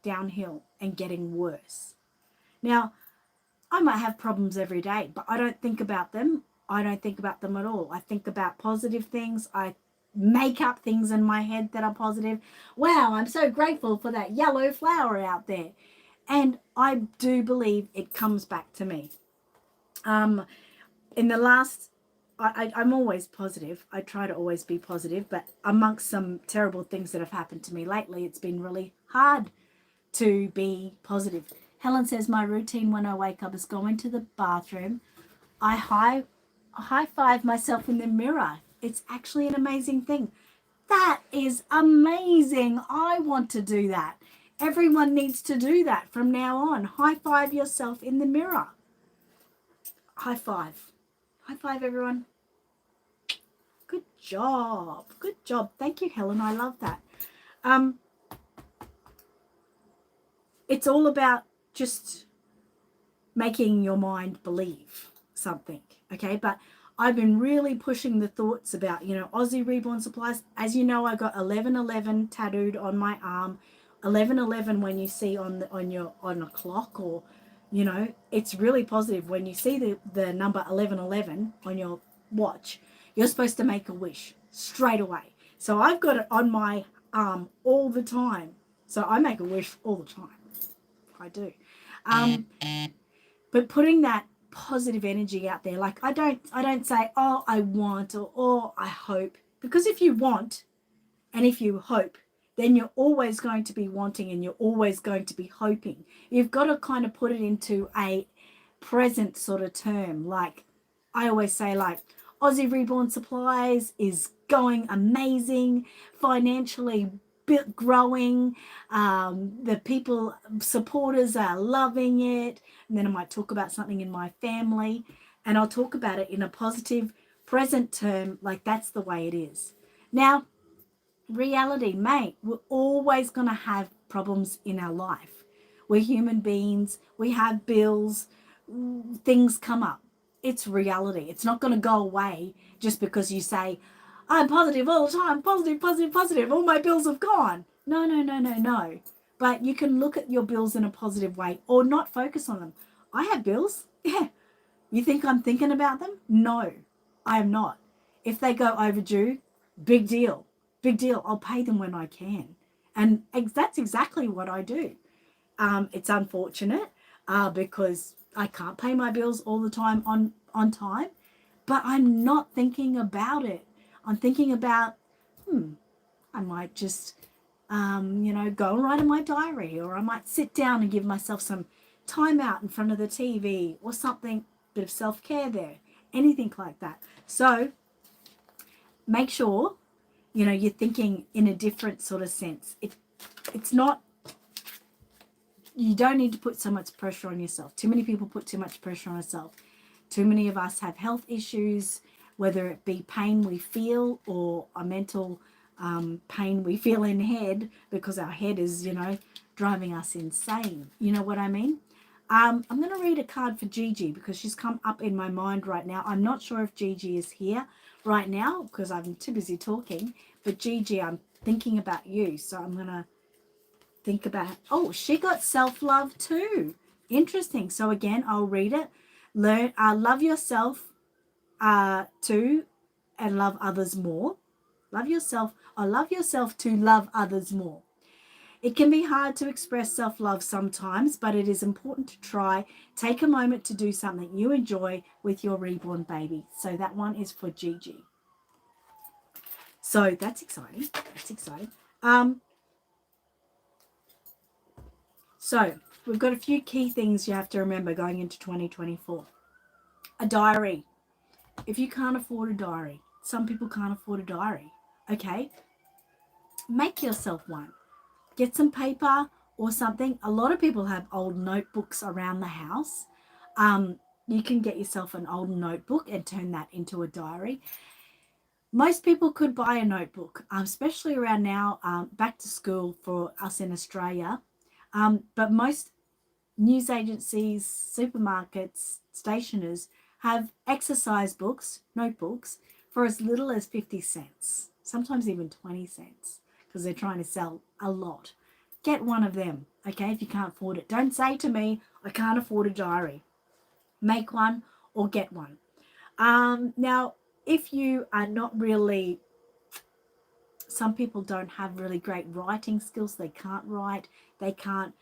Speaker 1: downhill and getting worse. Now, I might have problems every day, but I don't think about them. I don't think about them at all. I think about positive things. I make up things in my head that are positive. Wow, I'm so grateful for that yellow flower out there. And I do believe it comes back to me. In the last, I'm always positive. I try to always be positive, but amongst some terrible things that have happened to me lately, it's been really hard to be positive. Helen says, my routine when I wake up is go into the bathroom. I high five myself in the mirror. It's actually an amazing thing. That is amazing. I want to do that. Everyone needs to do that from now on. High five yourself in the mirror. High five. High five, everyone. Good job. Good job. Thank you, Helen. I love that. It's all about just making your mind believe something, okay? But I've been really pushing the thoughts about, Aussie Reborn supplies. As you know, I got 1111 tattooed on my arm. 1111 when you see on a clock, or it's really positive when you see the number 1111 on your watch. You're supposed to make a wish straight away. So I've got it on my arm all the time. So I make a wish all the time. I do. But putting that positive energy out there, like I don't say, oh, I want, or oh, I hope, because if you want and if you hope, then you're always going to be wanting and you're always going to be hoping. You've got to kind of put it into a present sort of term. Like I always say, like Aussie Reborn Supplies is going amazing, financially growing. The people, supporters are loving it. And then I might talk about something in my family and I'll talk about it in a positive present term, like that's the way it is. Now, reality, mate, we're always going to have problems in our life. We're human beings. We have bills. Things come up. It's reality. It's not going to go away just because you say, I'm positive all the time, positive, positive, positive. All my bills have gone. No, no, no, no, no. But you can look at your bills in a positive way or not focus on them. I have bills. Yeah. You think I'm thinking about them? No, I am not. If they go overdue, big deal. Big deal. I'll pay them when I can. And that's exactly what I do. It's unfortunate because I can't pay my bills all the time on time, but I'm not thinking about it. I'm thinking about, I might just, go and write in my diary, or I might sit down and give myself some time out in front of the TV or something, bit of self-care there, anything like that. So make sure, you're thinking in a different sort of sense. It's not, you don't need to put so much pressure on yourself. Too many people put too much pressure on themselves. Too many of us have health issues, whether it be pain we feel or a mental pain we feel in head because our head is, driving us insane. You know what I mean? I'm going to read a card for Gigi because she's come up in my mind right now. I'm not sure if Gigi is here right now because I'm too busy talking. But Gigi, I'm thinking about you. So I'm going to think about, oh, she got self-love too. Interesting. So again, I'll read it. Love yourself too and love others more. Love yourself to love others more. It can be hard to express self-love sometimes, but it is important to try. Take a moment to do something you enjoy with your reborn baby. So that one is for Gigi. So that's exciting. That's exciting. So we've got a few key things you have to remember going into 2024. A diary. If you can't afford a diary, some people can't afford a diary. Okay, make yourself one. Get some paper or something. A lot of people have old notebooks around the house. You can get yourself an old notebook and turn that into a diary. Most people could buy a notebook, especially around now, back to school for us in Australia. But most news agencies, supermarkets, stationers have exercise books, notebooks, for as little as 50 cents, sometimes even 20 cents, because they're trying to sell a lot. Get one of them, okay, if you can't afford it. Don't say to me, I can't afford a diary. Make one or get one. Now, if you are not really, some people don't have really great writing skills, they can't write, they can't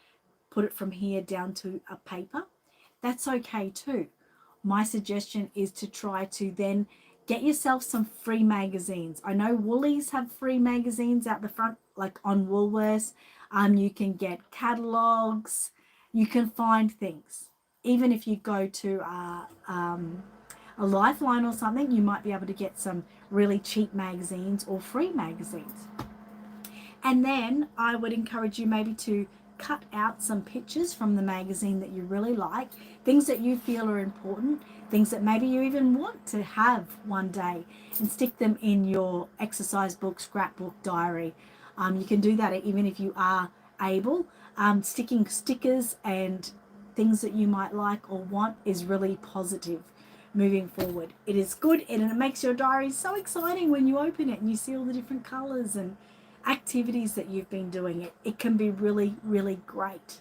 Speaker 1: put it from here down to a paper, that's okay too. My suggestion is to try to then get yourself some free magazines. I know Woolies have free magazines out the front, like on Woolworths. You can get catalogs, you can find things. Even if you go to a Lifeline or something, you might be able to get some really cheap magazines or free magazines. And then I would encourage you maybe to cut out some pictures from the magazine that you really like, things that you feel are important, things that maybe you even want to have one day, and stick them in your exercise book, scrapbook, diary. You can do that even if you are able. Sticking stickers and things that you might like or want is really positive moving forward. It is good, and it makes your diary so exciting when you open it and you see all the different colors and activities that you've been doing. It can be really, really great.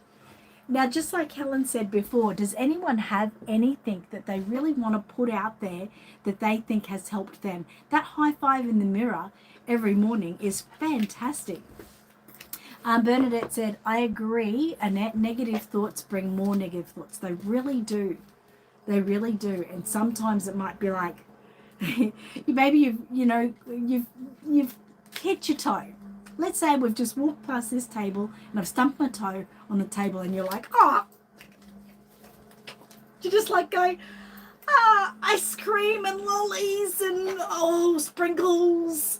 Speaker 1: Now, just like Helen said before, does anyone have anything that they really want to put out there that they think has helped them? That high five in the mirror every morning is fantastic. Bernadette said, I agree, Annette, negative thoughts bring more negative thoughts. They really do. They really do. And sometimes it might be like, maybe you've hit your toe. Let's say we've just walked past this table and I've stumped my toe on the table, and you're like, oh, you just like go, ice cream and lollies and sprinkles.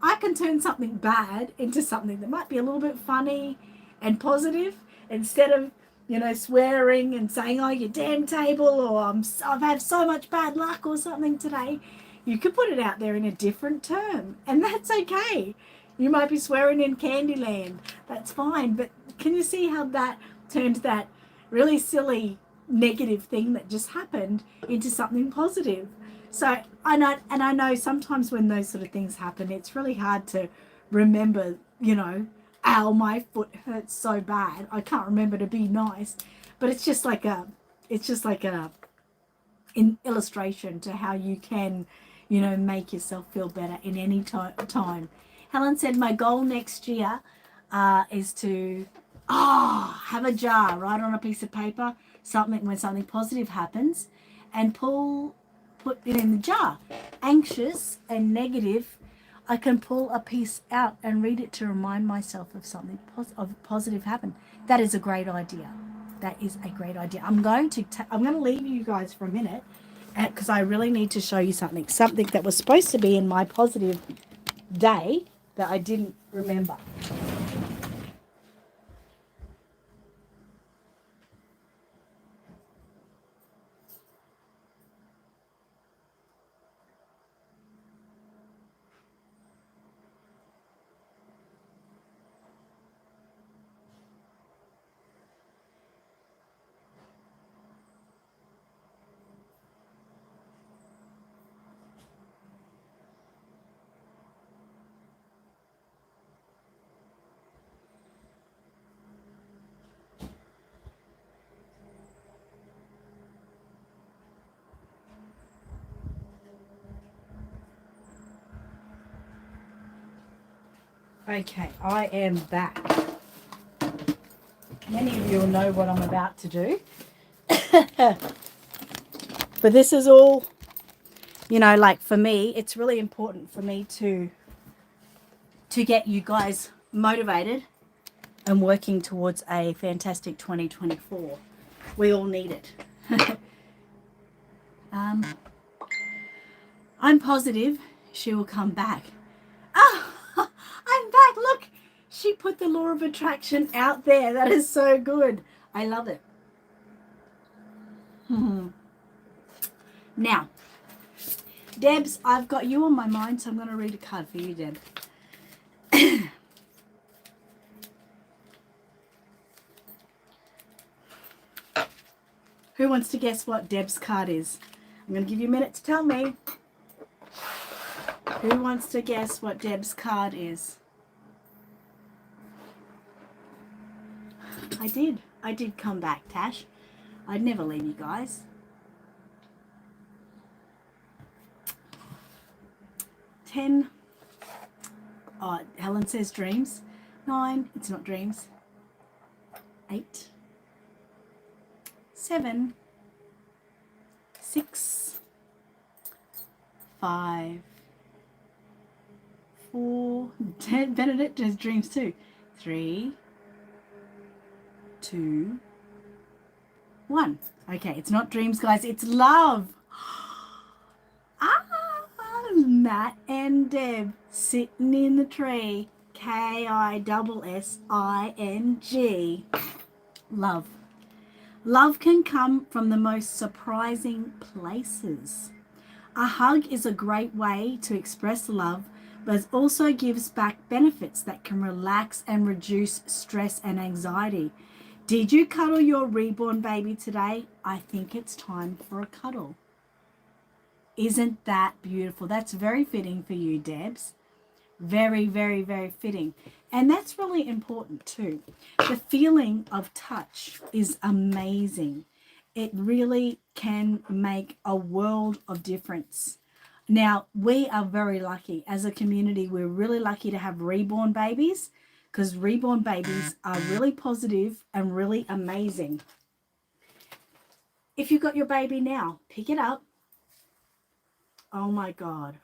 Speaker 1: I can turn something bad into something that might be a little bit funny and positive, instead of swearing and saying, oh, you damn table, or I've had so much bad luck or something today. You could put it out there in a different term, and that's okay. You might be swearing in Candyland. That's fine. But can you see how that turned that really silly negative thing that just happened into something positive? So I know sometimes when those sort of things happen, it's really hard to remember, ow, my foot hurts so bad, I can't remember to be nice. But it's just like an illustration to how you can, make yourself feel better in any time. Helen said, my goal next year is to have a jar, write on a piece of paper when something positive happens, and put it in the jar. Anxious and negative, I can pull a piece out and read it to remind myself of something positive happened. That is a great idea. That is a great idea. I'm going to leave you guys for a minute because I really need to show you something that was supposed to be in my positive day that I didn't remember. Okay, I am back. Many of you will know what I'm about to do. But this is all, like for me, it's really important for me to get you guys motivated and working towards a fantastic 2024. We all need it. I'm positive she will come back. Oh, I'm back. Look, she put the law of attraction out there. That is so good. I love it. Now, Debs, I've got you on my mind, so I'm going to read a card for you, Deb. Who wants to guess what Deb's card is? I'm going to give you a minute to tell me. Who wants to guess what Deb's card is? I did. I did come back, Tash. I'd never leave you guys. 10. Oh, Helen says dreams. 9. It's not dreams. 8. 7. 6. 5. 4. Benedict does dreams too. 3. 2. 1. Okay, it's not dreams, guys. It's love. Matt and Deb sitting in the tree. K-I-S-S-I-N-G. Love. Love can come from the most surprising places. A hug is a great way to express love, but it also gives back benefits that can relax and reduce stress and anxiety. Did you cuddle your reborn baby today? I think it's time for a cuddle. Isn't that beautiful? That's very fitting for you, Debs. Very, very, very fitting. And that's really important too. The feeling of touch is amazing. It really can make a world of difference. Now, we are very lucky as a community. We're really lucky to have reborn babies, because reborn babies are really positive and really amazing. If you've got your baby now, pick it up. Oh my God.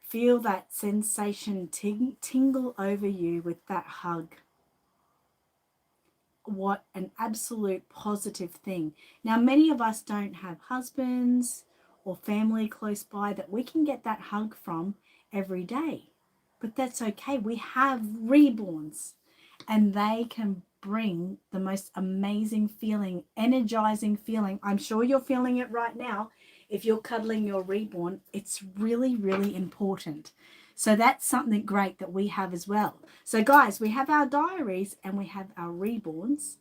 Speaker 1: Feel that sensation tingle over you with that hug. What an absolute positive thing. Now, many of us don't have husbands or family close by that we can get that hug from every day. But that's okay. We have reborns, and they can bring the most amazing feeling, energizing feeling. I'm sure you're feeling it right now. If you're cuddling your reborn, it's really, really important. So that's something great that we have as well. So guys, we have our diaries and we have our reborns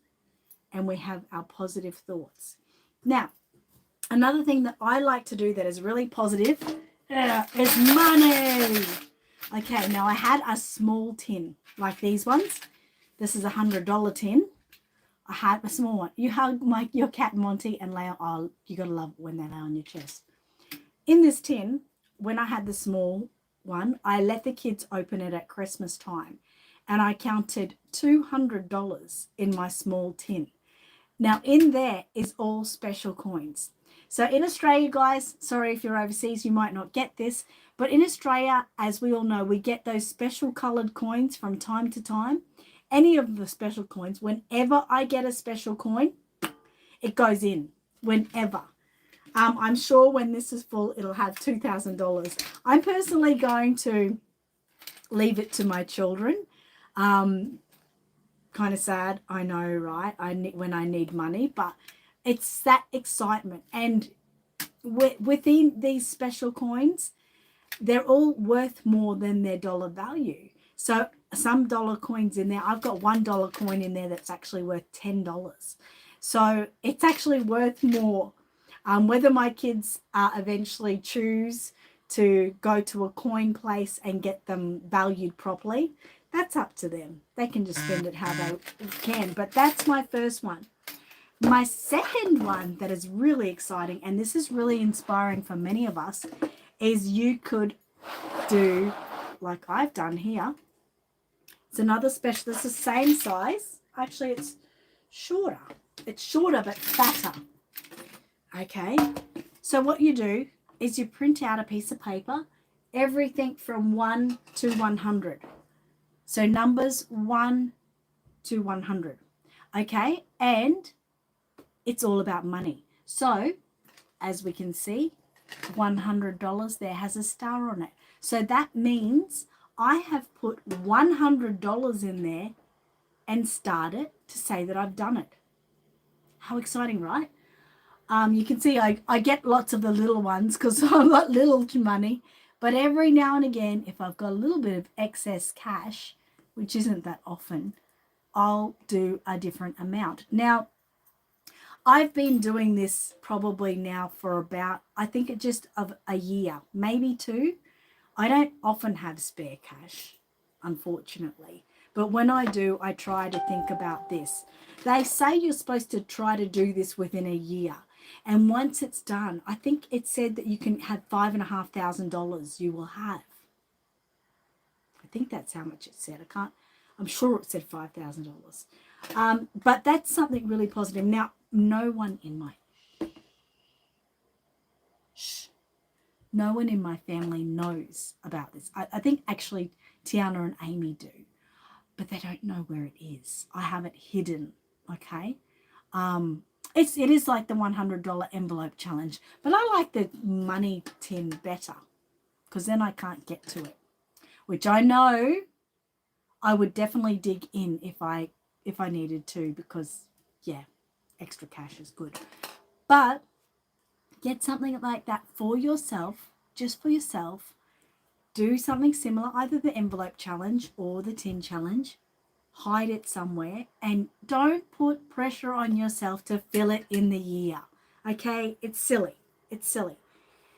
Speaker 1: and we have our positive thoughts. Now, another thing that I like to do that is really positive is money. Okay, now I had a small tin like these ones. This is $100 tin. I had a small one. You hug your cat Monty and lay on. Oh, you gotta love when they lay on your chest. In this tin, when I had the small one, I let the kids open it at Christmas time, and I counted $200 in my small tin. Now in there is all special coins. So in Australia, guys, sorry if you're overseas, you might not get this, but in Australia, as we all know, we get those special colored coins from time to time. Any of the special coins, whenever I get a special coin, it goes in, whenever. I'm sure when this is full, it'll have $2,000. I'm personally going to leave it to my children. Kind of sad, I know, right? When I need money, but it's that excitement. And within these special coins, they're all worth more than their dollar value. So some dollar coins in there, I've got $1 coin in there that's actually worth $10. So it's actually worth more. Whether my kids eventually choose to go to a coin place and get them valued properly, that's up to them. They can just spend it how they can. But that's my first one. My second one that is really exciting, and this is really inspiring for many of us, is you could do like I've done here. It's another special. It's the same size. Actually, it's shorter. It's shorter but fatter. Okay. So what you do is you print out a piece of paper, everything from 1 to 100. So numbers 1 to 100. Okay. And it's all about money. So as we can see, $100 there has a star on it. So that means I have put $100 in there and started to say that I've done it. How exciting, right? You can see I get lots of the little ones because I've got little money. But every now and again, if I've got a little bit of excess cash, which isn't that often, I'll do a different amount. Now, I've been doing this probably now for about, I think it just of a year, maybe two. I don't often have spare cash, unfortunately. But when I do, I try to think about this. They say you're supposed to try to do this within a year. And once it's done, I think it said that you can have $5,500 you will have. I think that's how much it said. I'm sure it said $5,000. But that's something really positive. Now, no one in my family knows about this. I think actually Tiana and Amy do, but they don't know where it is. I have it hidden, okay? It is like the $100 envelope challenge, but I like the money tin better because then I can't get to it, which I know I would definitely dig in if I needed to because, yeah, extra cash is good. But get something like that for yourself, just for yourself. Do something similar, either the envelope challenge or the tin challenge. Hide it somewhere and don't put pressure on yourself to fill it in the year. Okay? It's silly. It's silly.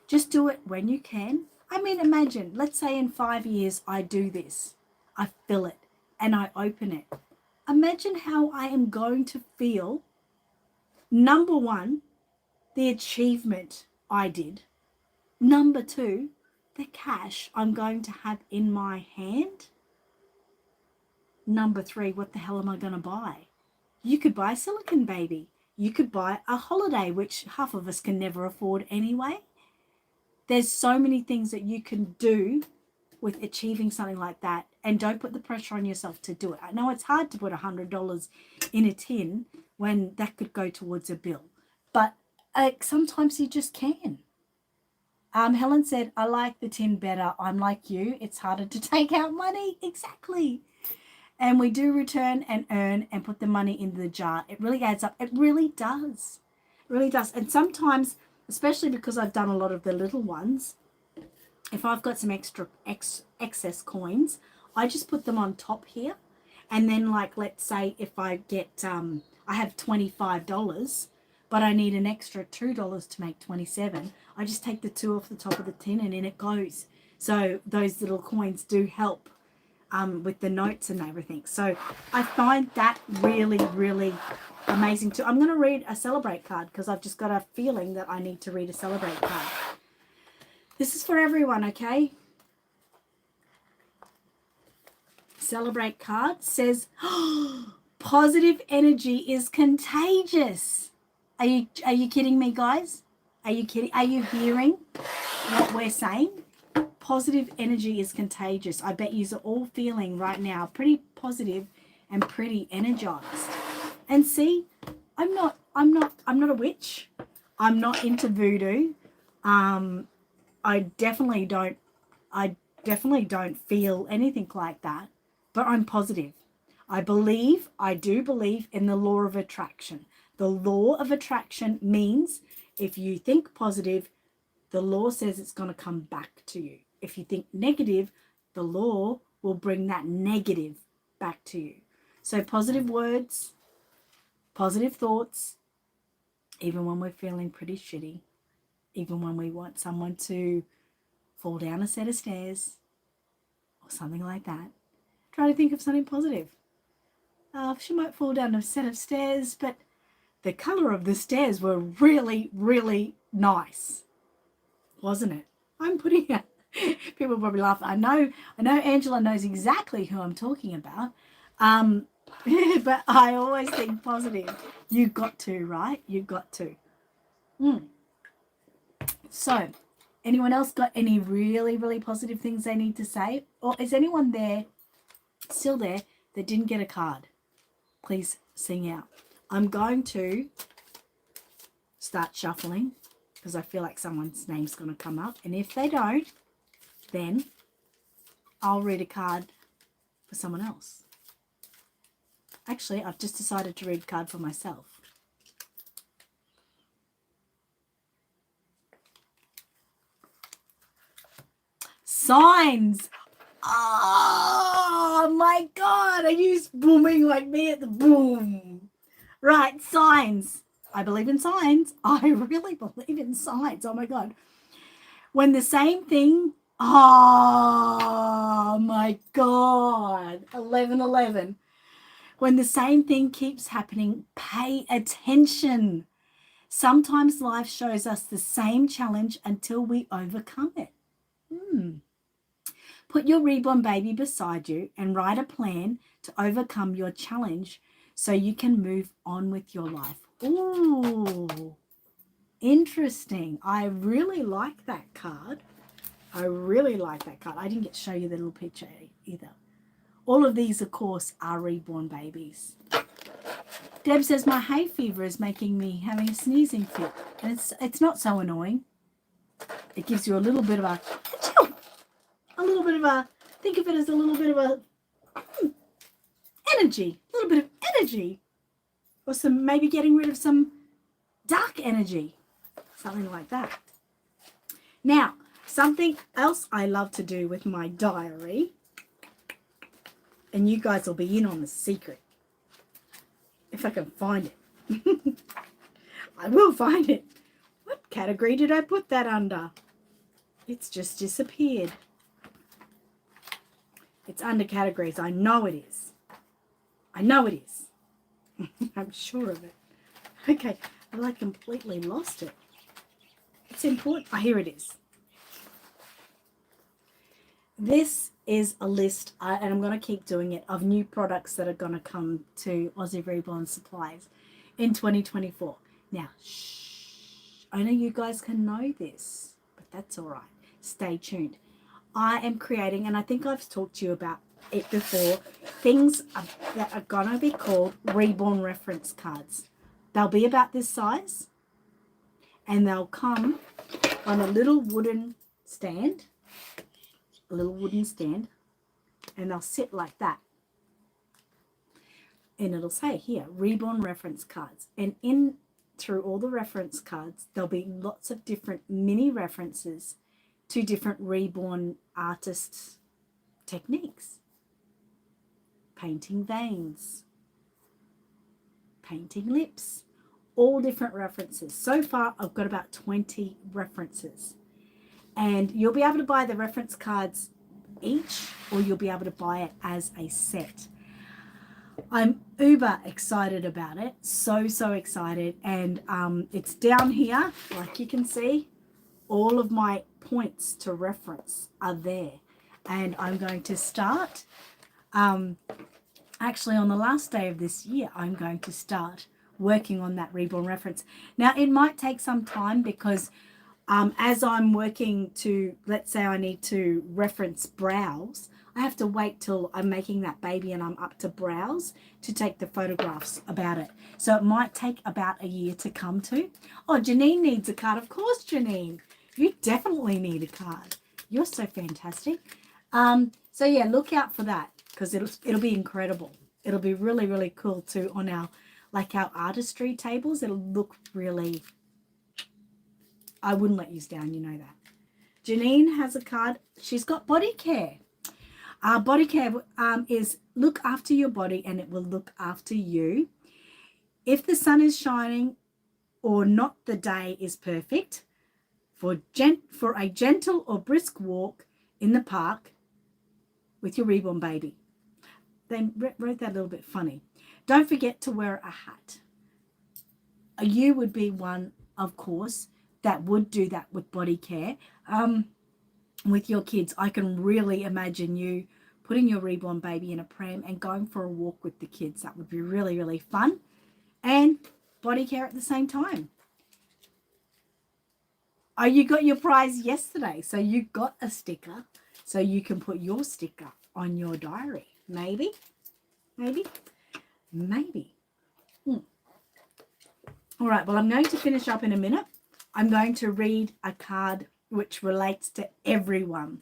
Speaker 1: Just do it when you can. I mean, imagine, let's say in 5 years I do this. I fill it and I open it. Imagine how I am going to feel. Number one, the achievement I did. Number two, the cash I'm going to have in my hand. Number three, what the hell am I going to buy? You could buy a silicone baby. You could buy a holiday, which half of us can never afford anyway. There's so many things that you can do with achieving something like that, and don't put the pressure on yourself to do it. I know it's hard to put $100 in a tin when that could go towards a bill, but sometimes you just can. Helen said, I like the tin better. I'm like you. It's harder to take out money. Exactly. And we do return and earn and put the money into the jar. It really adds up. It really does. It really does. And sometimes, especially because I've done a lot of the little ones, if I've got some excess coins, I just put them on top here. And then, like, let's say if I get, I have $25, but I need an extra $2 to make 27. I just take the 2 off the top of the tin and in it goes. So those little coins do help with the notes and everything. So I find that really, really amazing too. I'm going to read a Celebrate card because I've just got a feeling that I need to read a Celebrate card. This is for everyone, okay? Celebrate card says, oh, positive energy is contagious. Are you kidding me, guys? Are you kidding? Are you hearing what we're saying? Positive energy is contagious. I bet you are all feeling right now pretty positive and pretty energized. And see, I'm not a witch. I'm not into voodoo. I definitely don't feel anything like that, but I'm positive. I do believe in the law of attraction. The law of attraction means if you think positive, the law says it's going to come back to you. If you think negative, the law will bring that negative back to you. So positive words, positive thoughts, even when we're feeling pretty shitty, even when we want someone to fall down a set of stairs or something like that, try to think of something positive. She might fall down a set of stairs, but the colour of the stairs were really, really nice, wasn't it? I'm putting it. People probably laugh. I know Angela knows exactly who I'm talking about. But I always think positive. You've got to, right? You've got to. So, anyone else got any really, really positive things they need to say? Or is anyone still there that didn't get a card? Please sing out. I'm going to start shuffling because I feel like someone's name's going to come up. And if they don't, then I'll read a card for someone else. Actually, I've just decided to read a card for myself. Signs. Oh my God, are you booming like me at the boom? Right, signs. I believe in signs. I really believe in signs. Oh my God. When the same thing, oh my God, 11:11. When the same thing keeps happening, pay attention. Sometimes life shows us the same challenge until we overcome it. Put your reborn baby beside you and write a plan to overcome your challenge so you can move on with your life. Ooh, interesting. I really like that card. I really like that card. I didn't get to show you the little picture either. All of these, of course, are reborn babies. Deb says, my hay fever is making me having a sneezing fit. And it's not so annoying. It gives you a little bit of a think of it as a little bit of a energy, a little bit of energy. Or maybe getting rid of some dark energy, something like that. Now, something else I love to do with my diary, and you guys will be in on the secret, if I can find it. I will find it. What category did I put that under? It's just disappeared. It's under categories. I know it is. I know it is. I'm sure of it. Okay, well, I completely lost it. It's important. Oh, here it is. This is a list, and I'm going to keep doing it, of new products that are going to come to Aussie Reborn Supplies in 2024. Now, shh, only you guys can know this, but that's all right. Stay tuned. I am creating, and I think I've talked to you about it before, things that are going to be called Reborn reference cards. They'll be about this size, and they'll come on a little wooden stand, and they'll sit like that. And it'll say here, Reborn reference cards. And through all the reference cards, there'll be lots of different mini references to different reborn artists' techniques. Painting veins, painting lips, all different references. So far, I've got about 20 references. And you'll be able to buy the reference cards each, or you'll be able to buy it as a set. I'm uber excited about it. So excited. And it's down here, like you can see. All of my points to reference are there. And I'm going to start, actually on the last day of this year, I'm going to start working on that Reborn reference. Now, it might take some time because as I'm working to, let's say I need to reference brows, I have to wait till I'm making that baby and I'm up to brows to take the photographs about it. So it might take about a year to come to. Oh, Janine needs a card. Of course, Janine. You definitely need a card. You're so fantastic. So yeah, look out for that because it'll be incredible. It'll be really cool too on our artistry tables. It'll look really, I wouldn't let you down, you know that. Janine has a card. She's got body care. Body care is look after your body and it will look after you. If the sun is shining or not, the day is perfect. For a gentle or brisk walk in the park with your reborn baby. They wrote that a little bit funny. Don't forget to wear a hat. You would be one, of course, that would do that with body care. With your kids, I can really imagine you putting your reborn baby in a pram and going for a walk with the kids. That would be really fun. And body care at the same time. Oh, you got your prize yesterday. So you got a sticker. So you can put your sticker on your diary. Maybe. All right, well, I'm going to finish up in a minute. I'm going to read a card which relates to everyone.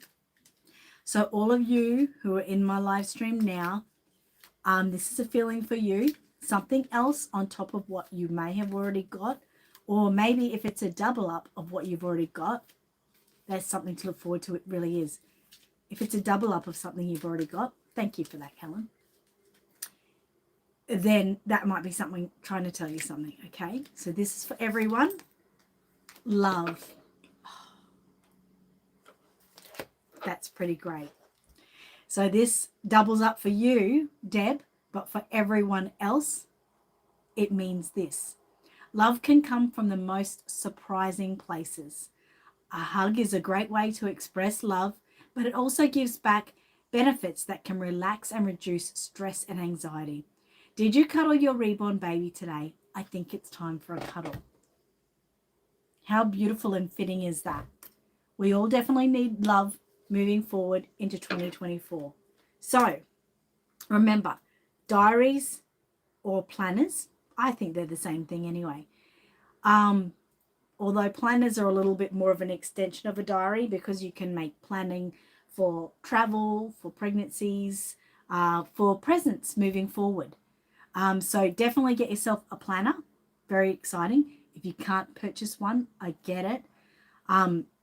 Speaker 1: So all of you who are in my live stream now, this is a feeling for you. Something else on top of what you may have already got, or maybe if it's a double up of what you've already got, that's something to look forward to. It really is. If it's a double up of something you've already got, thank you for that, Helen. Then that might be something trying to tell you something, okay? So this is for everyone. Love. That's pretty great. So this doubles up for you, Deb, but for everyone else, it means this. Love can come from the most surprising places. A hug is a great way to express love, but it also gives back benefits that can relax and reduce stress and anxiety. Did you cuddle your reborn baby today? I think it's time for a cuddle. How beautiful and fitting is that? We all definitely need love moving forward into 2024. So remember, diaries or planners, I think they're the same thing anyway. Although planners are a little bit more of an extension of a diary because you can make planning for travel, for pregnancies, for presents moving forward. So definitely get yourself a planner. Very exciting. If you can't purchase one, I get it.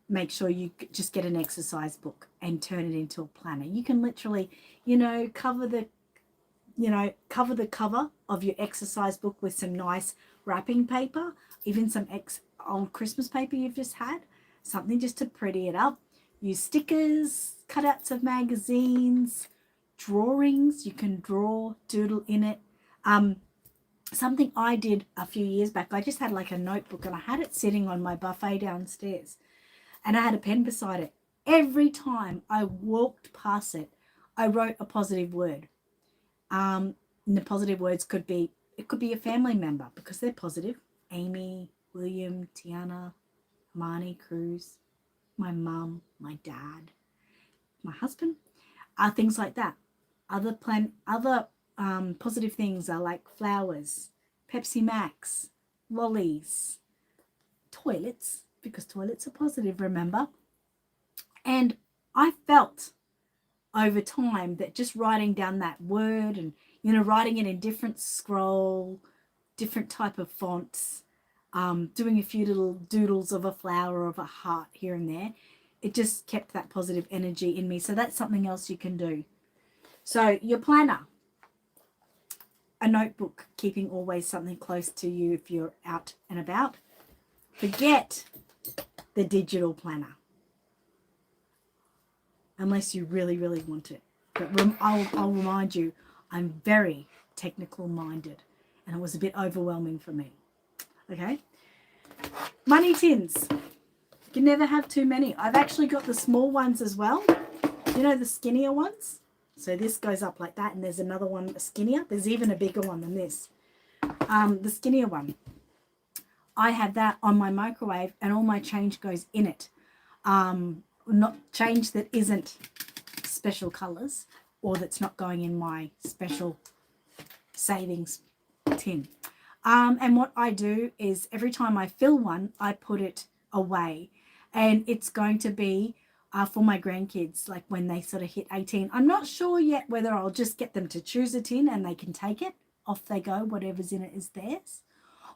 Speaker 1: Make sure you just get an exercise book and turn it into a planner. You can literally, cover the cover of your exercise book with some nice wrapping paper, even some old Christmas paper you've just had, something just to pretty it up. Use stickers, cutouts of magazines, drawings. You can doodle in it. Something I did a few years back, I just had like a notebook and I had it sitting on my buffet downstairs and I had a pen beside it. Every time I walked past it, I wrote a positive word. And the positive words could be a family member because they're positive. Amy, William, Tiana, Marnie, Cruz, my mum, my dad, my husband, things like that. Other positive things are like flowers, Pepsi Max, lollies, toilets, because toilets are positive, remember? And I felt over time that just writing down that word and, writing it in different scroll, different type of fonts, doing a few little doodles of a flower or of a heart here and there, it just kept that positive energy in me. So that's something else you can do. So your planner, a notebook, keeping always something close to you if you're out and about. Forget the digital planner, unless you really, really want it. But I'll remind you, I'm very technical minded and it was a bit overwhelming for me. Okay. Money tins. You can never have too many. I've actually got the small ones as well. The skinnier ones. So this goes up like that and there's another one skinnier. There's even a bigger one than this. The skinnier one. I have that on my microwave and all my change goes in it. Not change that isn't special colours or that's not going in my special savings tin. And what I do is every time I fill one, I put it away. And it's going to be for my grandkids, like when they sort of hit 18. I'm not sure yet whether I'll just get them to choose a tin and they can take it. Off they go, whatever's in it is theirs.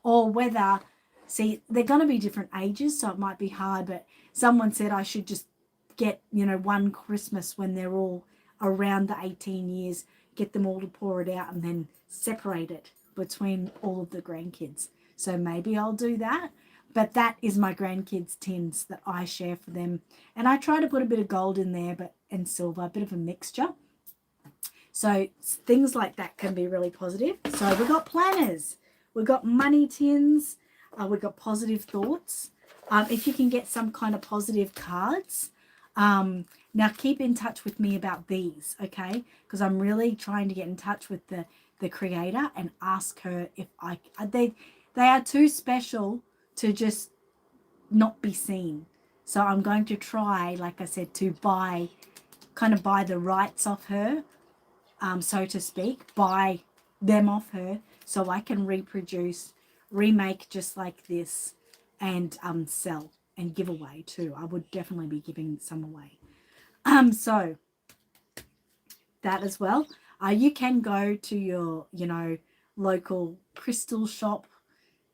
Speaker 1: Or whether, see, they're going to be different ages, so it might be hard, but someone said I should just get, one Christmas when they're all around the 18 years, get them all to pour it out and then separate it between all of the grandkids. So maybe I'll do that. But that is my grandkids' tins that I share for them. And I try to put a bit of gold in there and silver, a bit of a mixture. So things like that can be really positive. So we've got planners. We've got money tins. We've got positive thoughts. If you can get some kind of positive cards. Now keep in touch with me about these, okay? Because I'm really trying to get in touch with the creator and ask her if they are too special to just not be seen. So I'm going to try, like I said, to buy the rights off her, so to speak, buy them off her so I can remake just like this and sell and give away too. I would definitely be giving some away. So that as well. You can go to your, local crystal shop.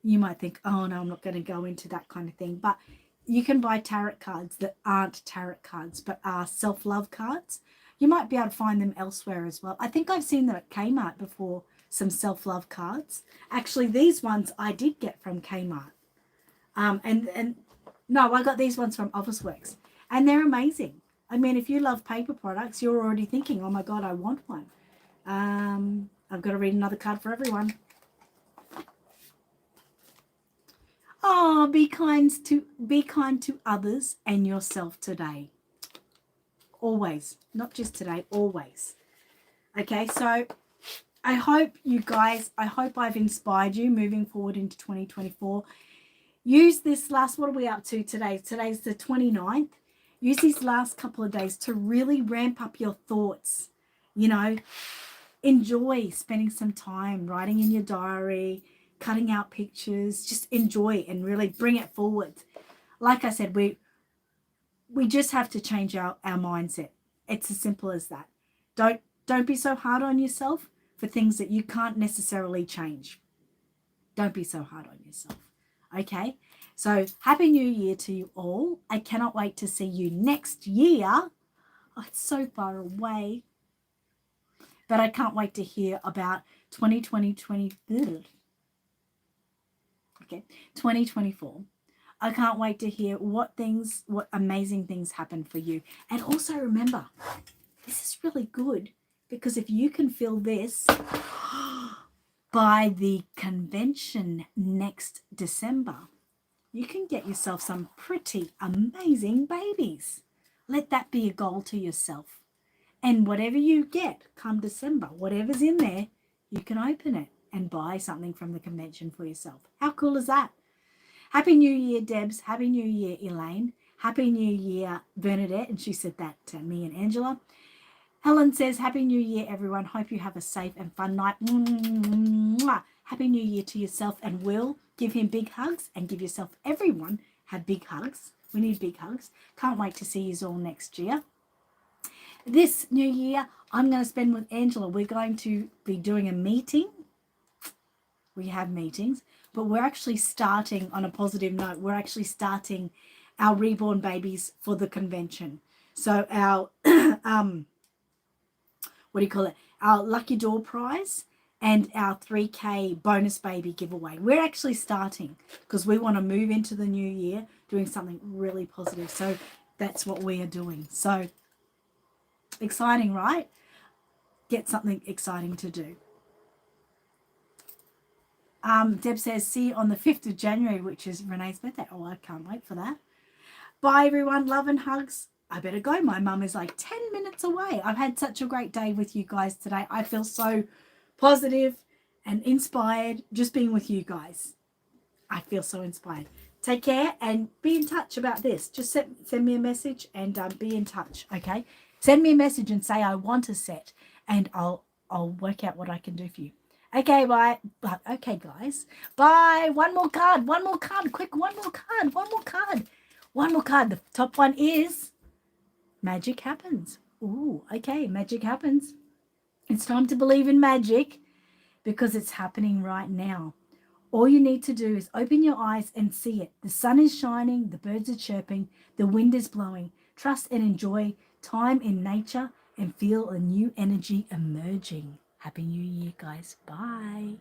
Speaker 1: You might think, oh no, I'm not going to go into that kind of thing. But you can buy tarot cards that aren't tarot cards, but are self-love cards. You might be able to find them elsewhere as well. I think I've seen them at Kmart before, some self-love cards. Actually, these ones I did get from Kmart. And no, I got these ones from Officeworks. And they're amazing. I mean, if you love paper products, you're already thinking, oh my God, I want one. I've got to read another card for everyone. Oh, be kind to others and yourself today. Always, not just today, always. Okay, so I hope I've inspired you moving forward into 2024. Use this last, what are we up to today? Today's the 29th. Use these last couple of days to really ramp up your thoughts. Enjoy spending some time writing in your diary, cutting out pictures. Just enjoy and really bring it forward. Like I said, we just have to change our mindset. It's as simple as that. Don't be so hard on yourself for things that you can't necessarily change. Don't be so hard on yourself. Okay? So Happy New Year to you all. I cannot wait to see you next year. Oh, it's so far away. But I can't wait to hear about 2024. I can't wait to hear what amazing things happen for you. And also remember, this is really good, because if you can feel this by the convention next December, you can get yourself some pretty amazing babies. Let that be a goal to yourself. And whatever you get come December, whatever's in there, you can open it and buy something from the convention for yourself. How cool is that? Happy New Year, Debs. Happy New Year, Elaine. Happy New Year, Bernadette. And she said that to me and Angela. Helen says, Happy New Year, everyone. Hope you have a safe and fun night. Mwah. Happy New Year to yourself and Will. Give him big hugs, and give yourself, everyone, have big hugs. We need big hugs. Can't wait to see you all next year. This new year, I'm going to spend with Angela. We're going to be doing a meeting. We have meetings, but we're actually starting on a positive note. We're actually starting our Reborn babies for the convention. So our, our lucky door prize and our 3K bonus baby giveaway. We're actually starting because we want to move into the new year doing something really positive. So that's what we are doing. So exciting, right? Get something exciting to do. Deb says, see you on the 5th of January, which is Renee's birthday. Oh, I can't wait for that. Bye, everyone. Love and hugs. I better go. My mum is like 10 minutes away. I've had such a great day with you guys today. I feel so positive and inspired just being with you guys. I feel so inspired. Take care and be in touch about this. Just send me a message and be in touch, okay? Send me a message and say I want a set, and I'll work out what I can do for you. Okay, bye. Okay, guys. Bye. One more card. Quick, one more card. The top one is Magic Happens. Ooh, okay, magic happens. It's time to believe in magic because it's happening right now. All you need to do is open your eyes and see it. The sun is shining, the birds are chirping, the wind is blowing. Trust and enjoy time in nature and feel a new energy emerging. Happy New Year, guys. Bye.